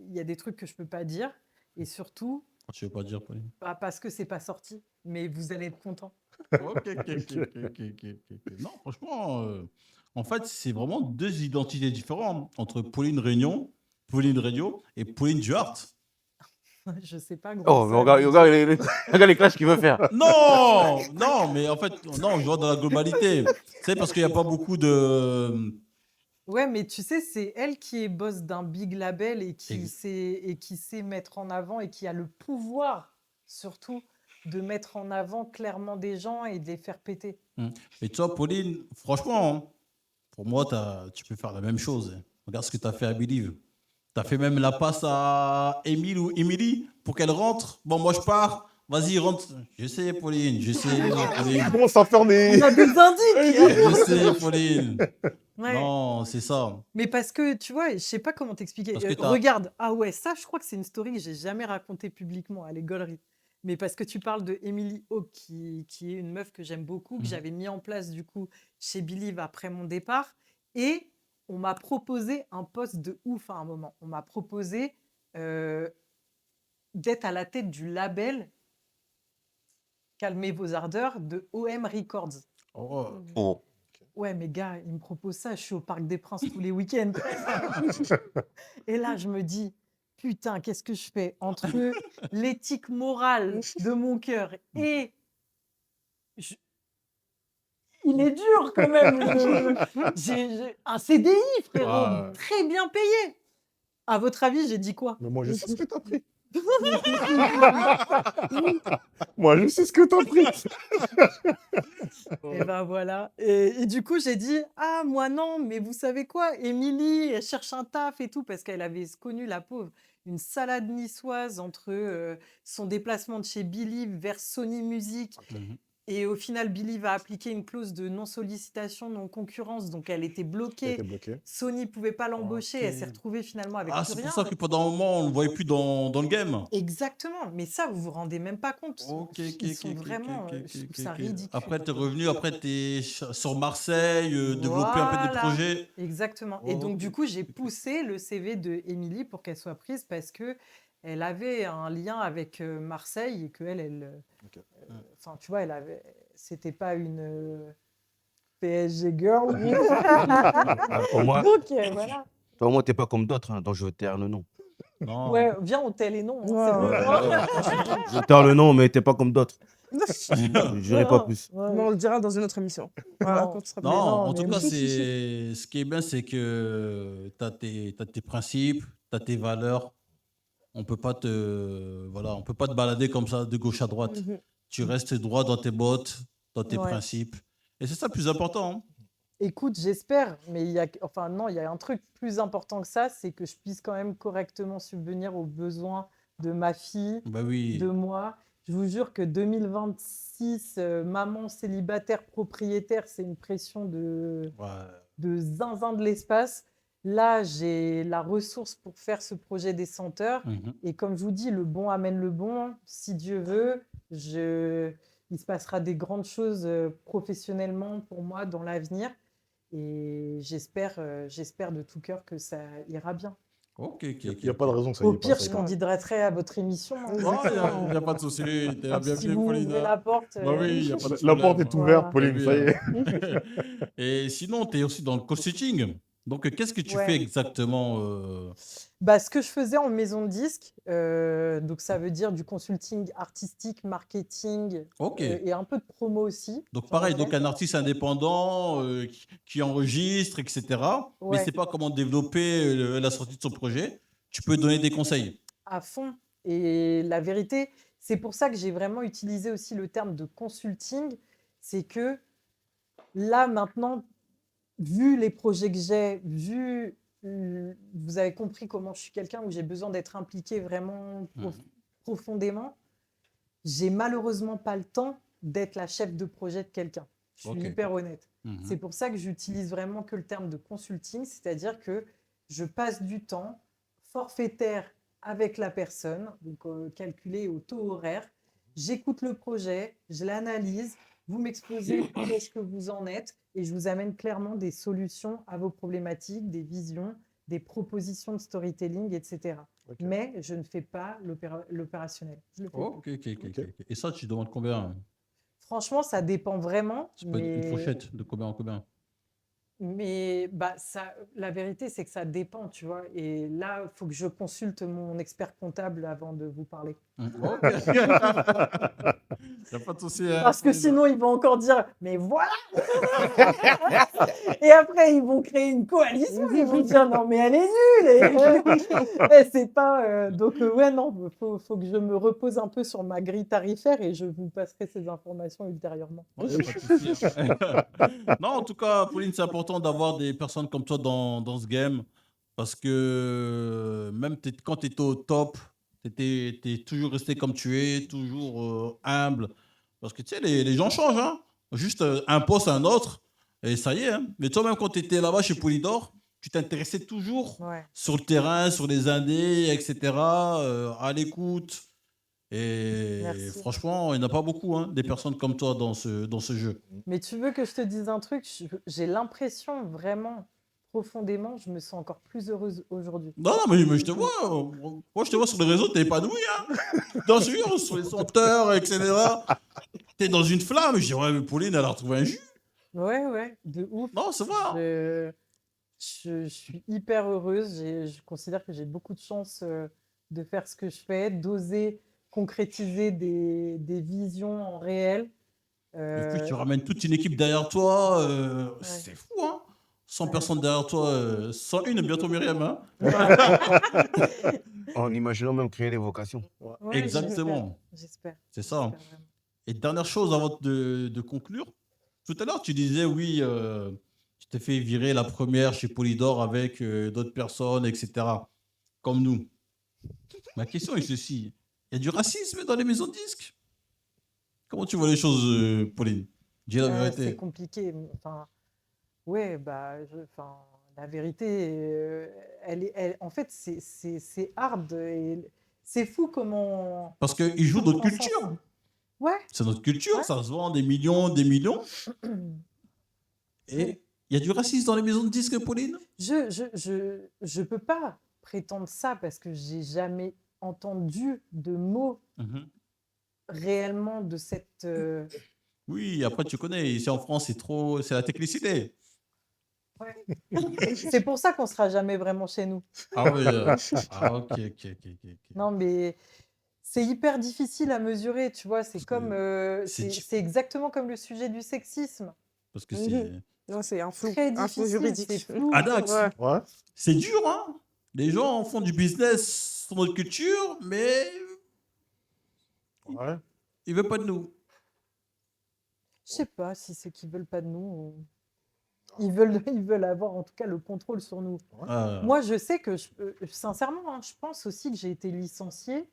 Il y a des trucs que je peux pas dire. Et surtout, Tu veux pas dire, Pauline? parce que c'est pas sorti. Mais vous allez être contents. Ok, ok, ok, ok, ok. Non, franchement, en fait, c'est vraiment 2 identités différentes entre Pauline Réunion, Pauline Radio et Pauline Duarte. Je sais pas, Oh, gros. mais ça regarde, veut regarde dire- regarde les clashs qu'il veut faire. Non, non, mais en fait, non, je vois dans la globalité. C'est parce qu'il n'y a pas beaucoup de. Ouais, mais tu sais, c'est elle qui est boss d'un big label et Ex- qui sait mettre en avant et qui a le pouvoir, surtout, de mettre en avant clairement des gens et de les faire péter. Et toi, Pauline, franchement, hein, pour moi, tu peux faire la même chose. Regarde ce que tu as fait à Believe. Tu as fait même la passe à Émile ou Émilie pour qu'elle rentre. Bon, moi, je pars. Vas-y, rentre. Je sais, Pauline. Je sais, Pauline. Il commence à faire des. On a des indices! Je sais, Pauline. Ouais. Non, c'est ça. Mais parce que, tu vois, je sais pas comment t'expliquer. Parce que t'as- Regarde, ah ouais, ça, je crois que c'est une story que j'ai jamais racontée publiquement à les gauleries. Mais parce que tu parles de Emily Hawke, qui est une meuf que j'aime beaucoup, que Mhm. j'avais mis en place du coup chez Believe après mon départ. Et on m'a proposé un poste de ouf à un moment. On m'a proposé d'être à la tête du label Calmez vos ardeurs de OM Records. Oh. Oh. Ouais, mais gars, ils me proposent ça, je suis au Parc des Princes tous les week-ends. Et là, je me dis, putain, qu'est-ce que je fais entre l'éthique morale de mon cœur et... je- Il est dur quand même. J'ai un CDI, frérot, Ouais. très bien payé. À votre avis, j'ai dit quoi? Mais moi, je sais ce que t'as pris. Moi, je sais ce que t'as pris. Et ben voilà. Et du coup, j'ai dit, ah, moi non, mais vous savez quoi, Émilie, elle cherche un taf et tout, parce qu'elle avait connu, la pauvre, une salade niçoise entre son déplacement de chez Believe vers Sony Music. Mhm. Et au final, Believe a appliqué une clause de non-sollicitation, non-concurrence, donc elle était Il bloquée. était bloqué. Sony ne pouvait pas l'embaucher, Ok. elle s'est retrouvée finalement avec Ah, plus c'est rien. pour ça que pendant un moment, on ne le voyait plus dans le game. Exactement, mais ça, vous vous rendez même pas compte. Ok, Ils sont vraiment, je trouve ça ridicule. Après, tu es revenu, après, tu es sur Marseille, développer un peu des Voilà. projets. Exactement. Et donc, Ok. du coup, j'ai poussé le CV de Émilie pour qu'elle soit prise parce que elle avait un lien avec Marseille et qu'elle, Ok. enfin, tu vois, c'était pas une PSG girl. Pour moi, Donc, voilà. toi, moi, t'es pas comme d'autres, hein, donc je vais taire le nom. Non. Ouais, viens, on tait les noms. hein, Ouais, c'est bon. ouais, Je vais taire le nom, mais t'es pas comme d'autres. Je dirai pas plus. Ouais. Mais on le dira dans une autre émission. Voilà, Non. quand tu seras Non, Mais non, en tout mais cas, oui. ce qui est bien, c'est que tu as tes principes, tu as tes valeurs. On peut pas voilà, on peut pas te balader comme ça de gauche à droite. Mhm. Tu restes droit dans tes bottes, dans tes Ouais. principes. Et c'est ça le plus important. Hein. Écoute, j'espère, mais enfin non, il y a un truc plus important que ça, c'est que je puisse quand même correctement subvenir aux besoins de ma fille, Bah oui. de moi. Je vous jure que 2026, maman célibataire propriétaire, c'est une pression Ouais. de zinzin de l'espace. Là, j'ai la ressource pour faire ce projet des senteurs. Mhm. Et comme je vous dis, le bon amène le bon. Si Dieu veut, il se passera des grandes choses professionnellement pour moi dans l'avenir. Et j'espère de tout cœur que ça ira bien. Ok, ok, Il ok. n'y a pas de raison que ça Au y ait pas. pire, Ça je y est pas. candidaterai à votre émission. Hein. Oh, il n'y a pas de souci, t'es la Si bienvenue, vous Pauline. ouvrez la porte. Bah oui, il n'y a pas de La porte problème. est ouverte, Voilà. Pauline, Eh ça y bien. est. Et sinon, tu es aussi dans le consulting. Donc, qu'est-ce que tu Ouais. fais exactement Bah, ce que je faisais en maison de disque, donc ça veut dire du consulting artistique, marketing Ok. et un peu de promo aussi. Donc, J'en ai pareil, fait. donc un artiste indépendant qui enregistre, etc. Mais Ouais. c'est pas comment développer la sortie de son projet. Tu peux donner des conseils. À fond. Et la vérité, c'est pour ça que j'ai vraiment utilisé aussi le terme de consulting. C'est que là, maintenant, vu les projets que j'ai, vous avez compris comment je suis quelqu'un où j'ai besoin d'être impliqué vraiment profondément. J'ai malheureusement pas le temps d'être la chef de projet de quelqu'un. Je suis Ok. hyper honnête. Mhm. C'est pour ça que j'utilise vraiment que le terme de consulting, c'est-à-dire que je passe du temps forfaitaire avec la personne, donc calculé au taux horaire. J'écoute le projet, je l'analyse, vous m'exposez où est-ce que vous en êtes et je vous amène clairement des solutions à vos problématiques, des visions, des propositions de storytelling, etc. Ok. Mais je ne fais pas l'opérationnel. Je le fais plus. Ok, ok. Et ça, tu demandes combien? Franchement, ça dépend vraiment, Ça peut être une mais, fourchette de combien en combien? mais bah, la vérité, c'est que ça dépend, tu vois. Et là, il faut que je consulte mon expert comptable avant de vous parler. Ok. Il n'y a pas de souci. Hein, Parce que Pauline. sinon, ils vont encore dire, mais voilà. Et après, ils vont créer une coalition. Ils vont dire, non, mais elle est nulle. Et c'est pas. Donc, ouais, non, faut que je me repose un peu sur ma grille tarifaire et je vous passerai ces informations ultérieurement. Ouais, y a pas de souci, hein. Non, en tout cas, Pauline, c'est important d'avoir des personnes comme toi dans ce game parce que même quand tu étais au top, tu es toujours resté comme tu es, toujours humble. Parce que tu sais, les gens changent, hein. Juste un poste à un autre et ça y est. Hein. Mais toi-même, quand tu étais là-bas chez Polydor, tu t'intéressais toujours Ouais. sur le terrain, sur les indés, etc., à l'écoute. Et Merci. franchement, il n'y en a pas beaucoup, hein, des personnes comme toi dans ce jeu. Mais tu veux que je te dise un truc? J'ai l'impression vraiment, profondément, je me sens encore plus heureuse aujourd'hui. Non, non, mais je te vois. Moi, je te vois sur les réseaux, t'es épanoui. Hein. Bien sûr, sur les senteurs, etc. T'es dans une flamme. Je dis, ouais, mais Pauline, elle a retrouvé un jus. Ouais, de ouf. Non, c'est vrai. Hein. Je suis hyper heureuse. Je considère que j'ai beaucoup de chance de faire ce que je fais, d'oser concrétiser des visions en réel. Et puis, tu ramènes toute une équipe derrière toi. C'est fou, hein. 100 personnes derrière toi. 101, bientôt Myriam. Hein. En imaginant même créer des vocations. Ouais, Exactement. J'espère. C'est ça. J'espère vraiment. Et dernière chose avant de conclure. Tout à l'heure, tu disais, oui, tu t'es fait virer la première chez Polydor avec d'autres personnes, etc. Comme nous. Ma question est ceci. Il y a du racisme dans les maisons de disques? Comment tu vois les choses, Pauline? Dis la C'est vérité. compliqué. Enfin, ouais, bah, enfin, la vérité, en fait, c'est hard. Et c'est fou comment. Parce qu'ils jouent notre comment on culture. s'en- Ouais. C'est notre culture, Ouais. ça se vend des millions, des millions. Et il y a du racisme dans les maisons de disques, Pauline? Je peux pas prétendre ça parce que j'ai jamais entendu de mots Mhm. réellement de cette. Oui, après, tu connais, ici en France, c'est la technicité. Ouais. C'est pour ça qu'on sera jamais vraiment chez nous. Ah oui. Ok. Non, mais c'est hyper difficile à mesurer, tu vois. C'est Parce comme, que c'est c'est exactement comme le sujet du sexisme. Parce que Mhm. c'est... Non, c'est un flou, Très un flou difficile, juridique. c'est flou. Ah, Dax, Ouais. Ouais. c'est dur, hein? Les gens font du business sur notre culture, mais Ouais. ils veulent pas de nous. Je sais pas si c'est qu'ils veulent pas de nous. Ils veulent avoir en tout cas le contrôle sur nous. Ah, Moi, je sais que, sincèrement, hein, je pense aussi que j'ai été licenciée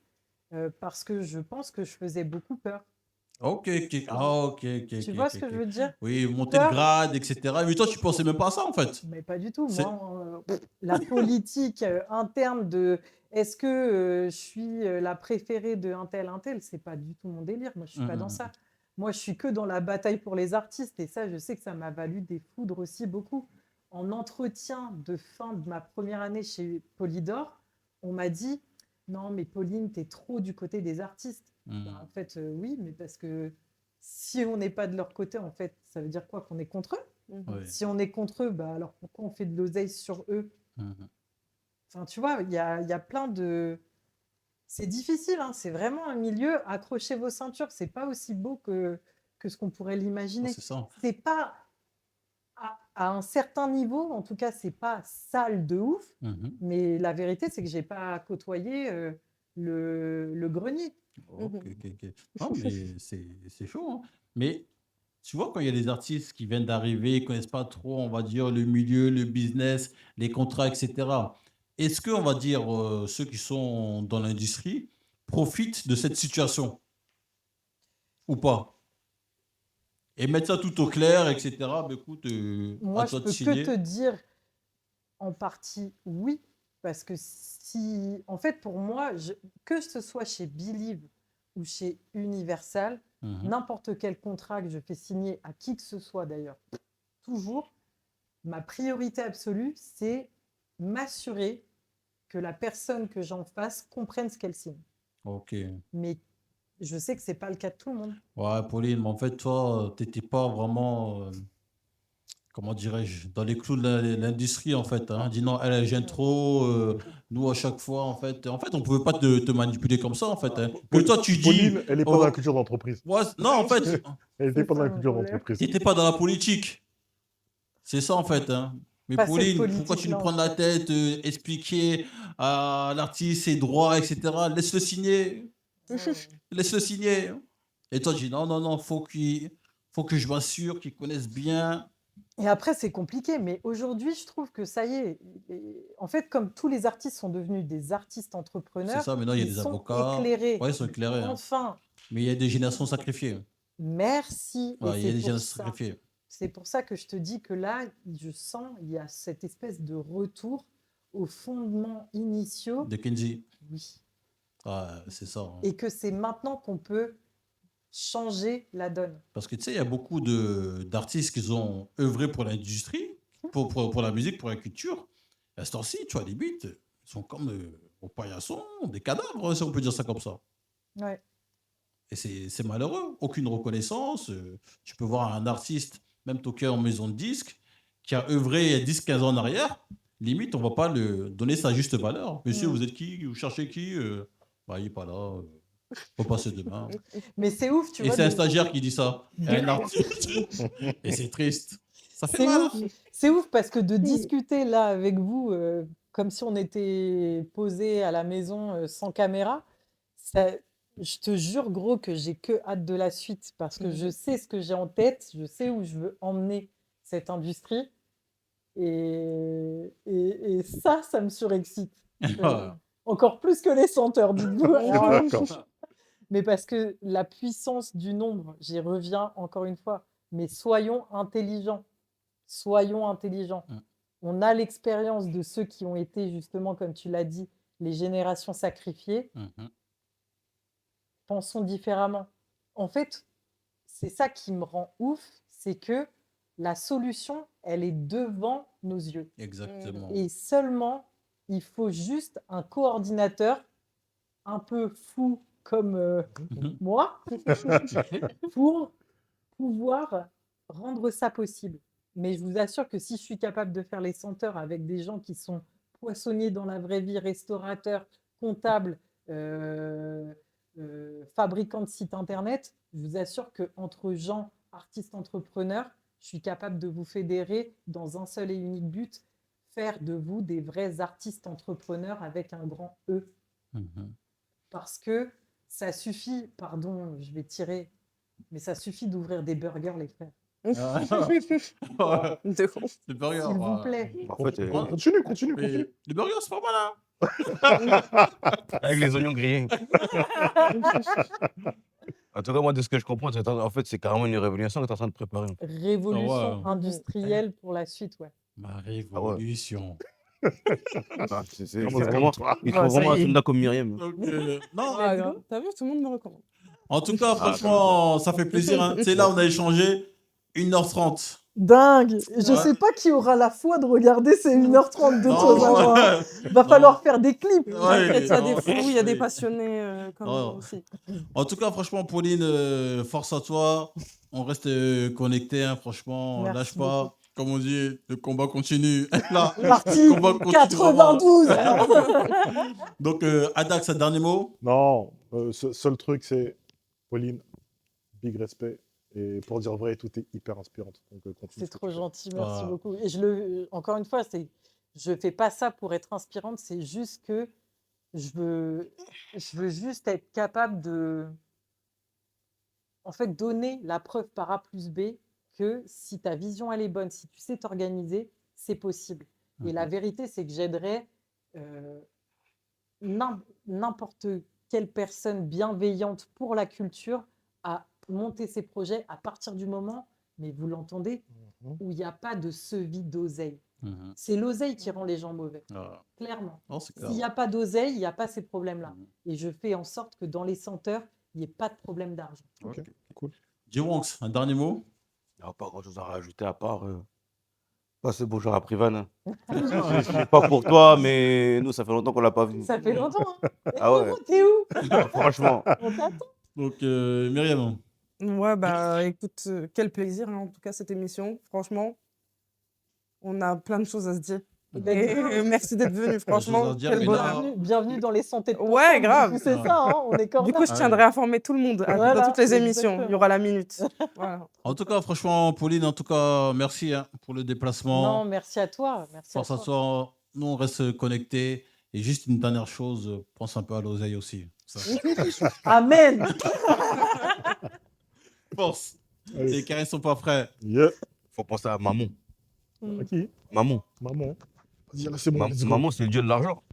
parce que je pense que je faisais beaucoup peur. Ok, ok. Ah, ok, ok, Tu ok, vois ok, ce que je ok. veux dire? Oui, monter de Toi, grade, etc. Mais toi, tu pensais même pas à ça, en fait. mais pas du tout. C'est... Moi, la politique interne de est-ce que je suis la préférée de un tel, c'est pas du tout mon délire. Moi, je suis Hum, pas dans hum, ça. Moi, je suis que dans la bataille pour les artistes. Et ça, je sais que ça m'a valu des foudres aussi beaucoup. En entretien de fin de ma première année chez Polydor, on m'a dit non, mais Pauline, tu es trop du côté des artistes. Bah, en hum. fait, oui, mais parce que si on n'est pas de leur côté, en fait, ça veut dire quoi? Qu'on est contre eux? Mhm. Oui. Si on est contre eux, bah alors pourquoi on fait de l'oseille sur eux? Hum. Enfin, tu vois, il y a plein de. C'est difficile, hein, c'est vraiment un milieu. Accrochez vos ceintures, c'est pas aussi beau que ce qu'on pourrait Ah, l'imaginer. c'est ça. C'est pas à un certain niveau, en tout cas, c'est pas sale de ouf. Mhm. Mais la vérité, c'est que j'ai pas côtoyé le grenier. Ok, Mhm. ok, ok. Non, mais c'est chaud, hein. Mais tu vois, quand il y a des artistes qui viennent d'arriver, ils connaissent pas trop, on va dire, le milieu, le business, les contrats, etc. Est-ce que, on va dire, ceux qui sont dans l'industrie profitent de cette situation ou pas? Et mettre ça tout au clair, etc. Bah, écoute, à Moi, je toi de peux que te signer. dire en partie oui, parce que si, en fait, pour moi, que ce soit chez Believe ou chez Universal, Mhm. n'importe quel contrat que je fais signer à qui que ce soit d'ailleurs, toujours, ma priorité absolue, c'est m'assurer que la personne que j'en face comprenne ce qu'elle signe. Ok. Mais je sais que c'est pas le cas de tout le monde. Ouais, Pauline, mais en fait, toi, t'étais pas vraiment, comment dirais-je, dans les clous de l'industrie, en fait, hein. Dis non, elle gêne trop. Nous, à chaque fois, en fait, on pouvait pas te manipuler comme ça, en fait, hein. Que toi, tu dis, Pauline, elle n'est pas dans la oh, culture d'entreprise. ouais, non, en fait, Elle n'était C'est pas dans ça la mon culture problème. d'entreprise. t'étais pas dans la politique. C'est ça, en fait, hein. Mais Pas cette Pauline, pourquoi tu nous politique-là, en prends tout la cas. tête, expliquer à l'artiste ses droits, etc. Laisse-le signer. Laisse-le signer. Et toi, tu dis non, non, non, faut que je m'assure qu'ils connaissent bien. Et après, c'est compliqué, mais aujourd'hui, je trouve que ça y est. En fait, comme tous les artistes sont devenus des artistes C'est entrepreneurs, ça, maintenant, il y a ils des sont avocats. éclairés. Ouais, ils sont éclairés, hein. Enfin, Mais il y a des générations sacrifiées. merci. Et Ouais, il y a c'est des pour générations ça. sacrifiées. C'est pour ça que je te dis que là, je sens, il y a cette espèce de retour aux fondements initiaux. De Kenji. Oui. Ouais, c'est ça, hein. Et que c'est maintenant qu'on peut changer la donne. Parce que tu sais, il y a beaucoup d'artistes qui ont œuvré pour l'industrie, pour la musique, pour la culture. Et à ce temps-ci, tu vois, les beats, ils sont comme au paillasson, des cadavres, si on peut dire ça comme ça. Ouais. Et c'est malheureux. Aucune reconnaissance. Tu peux voir un artiste, même toqué en maison de disque, qui a œuvré il y a 10-15 ans en arrière. Limite, on ne va pas le donner sa juste valeur. Monsieur, Mm. vous êtes qui? Vous cherchez qui? Bah, il n'est pas là. Faut passer demain. Mais c'est ouf, tu Et vois. c'est un stagiaire qui dit ça. Et un artiste. Et c'est triste. Ça fait C'est mal, ouf. hein. C'est ouf parce que de discuter là avec vous, comme si on était posé à la maison sans caméra, ça, je te jure, gros, que j'ai que hâte de la suite parce que je sais ce que j'ai en tête, je sais où je veux emmener cette industrie et ça me surexcite. Encore plus que les senteurs, dites-vous. D'accord. Mais parce que la puissance du nombre, j'y reviens encore une fois, mais soyons intelligents. Soyons intelligents. Mm. On a l'expérience de ceux qui ont été, justement, comme tu l'as dit, les générations sacrifiées. Mhm. Pensons différemment. En fait, c'est ça qui me rend ouf, c'est que la solution, elle est devant nos yeux. Exactement. Et seulement, il faut juste un coordinateur un peu fou comme Mhm. moi pour pouvoir rendre ça possible. Mais je vous assure que si je suis capable de faire les senteurs avec des gens qui sont poissonniers dans la vraie vie, restaurateurs, comptables, fabricants de sites internet, je vous assure qu'entre gens, artistes, entrepreneurs, je suis capable de vous fédérer dans un seul et unique but, faire de vous des vrais artistes entrepreneurs avec un grand E. Mhm. Parce que ça suffit, pardon, je vais tirer, mais ça suffit d'ouvrir des burgers, les frères. Ouais. De ouf. Le burger. S'il vous Ouais. plaît. En fait, Continue. Mais le burger, c'est pas mal, hein. avec les oignons grillés. En tout cas, moi, de ce que je comprends, en fait, c'est carrément une révolution que tu es en train de préparer. Révolution ouais. industrielle pour la suite, ouais. Ma Ah ouais. révolution. Ah, Commence vraiment, comme toi. il Ouais, faut ça vraiment y est. Asunda comme Myriam. Donc, non, Ah, Let's grave. go. T'as vu, tout le monde me recommande. en tout cas, Ah, franchement, ça fait plaisir. Hein. Tu sais, là, on a échangé 1h30. Dingue. Je Ouais. sais pas qui aura la foi de regarder ces 1h30 de Non, Tozawa. Hein. Va non. falloir faire des clips. Ouais, T'inquiète, il y a non, des fous, il y a des oui. passionnés comme Non. nous aussi. En tout cas, franchement, Pauline, force à toi. On reste connectés, hein, franchement. Merci Lâche beaucoup. pas. Comme on dit, le combat continue. Là, Partie le combat continue vraiment. 92. Donc, Adax, un dernier mot? Non, seul truc, c'est Pauline, big respect. Et pour dire vrai, tout est hyper inspirante. Donc, continue C'est ce que trop tu fais. gentil, merci Ah. beaucoup. Et encore une fois, je fais pas ça pour être inspirante, c'est juste que je veux juste être capable de, en fait, donner la preuve par A plus B que si ta vision elle est bonne, si tu sais t'organiser, c'est possible. Et la vérité, c'est que j'aiderais euh, n'importe quelle personne bienveillante pour la culture à monter ses projets à partir du moment, mais vous l'entendez, Mhm. où il n'y a pas de sevis d'oseille. Mhm. C'est l'oseille qui rend les gens mauvais, Ah. clairement. Non, c'est clair. S'il n'y a pas d'oseille, il n'y a pas ces problèmes-là. Mhm. Et je fais en sorte que dans les senteurs, il n'y ait pas de problème d'argent. Ok, cool. J-Wonks, un dernier mot? Il n'y a pas grand-chose à rajouter à part passer bonjour à Privan. Hein. Je sais pas pour toi, mais nous, ça fait longtemps qu'on l'a pas vu. Ça fait longtemps. Hein. Et Ah ouais. Momo, t'es où? Franchement. On t'attend. Donc, Myriam. Ouais, bah écoute, quel plaisir, hein, en tout cas, cette émission. Franchement, on a plein de choses à se dire. Et merci d'être venu, choses franchement, à se dire, quel mais bonheur. là- Bienvenue dans les santé de Ouais, Conscience. grave. Du coup, c'est ça, hein, on est Du corda. coup, je Ah tiendrai ouais. à informer tout le monde Voilà, dans toutes les émissions. Il y exactement. aura la minute. Voilà. En tout cas, franchement, Pauline, en tout cas, merci hein, pour le déplacement. Non, merci à toi. Merci à Force à toi. toi. Nous, on reste connectés. Et juste une dernière chose, pense un peu à l'oseille aussi. Ça. Amen. Force. Allez. Les carrés sont pas prêts. Yeah. Faut penser à Maman. À qui? Maman. Maman. Vas-y, là, c'est bon. let's go. Maman, c'est le dieu de l'argent.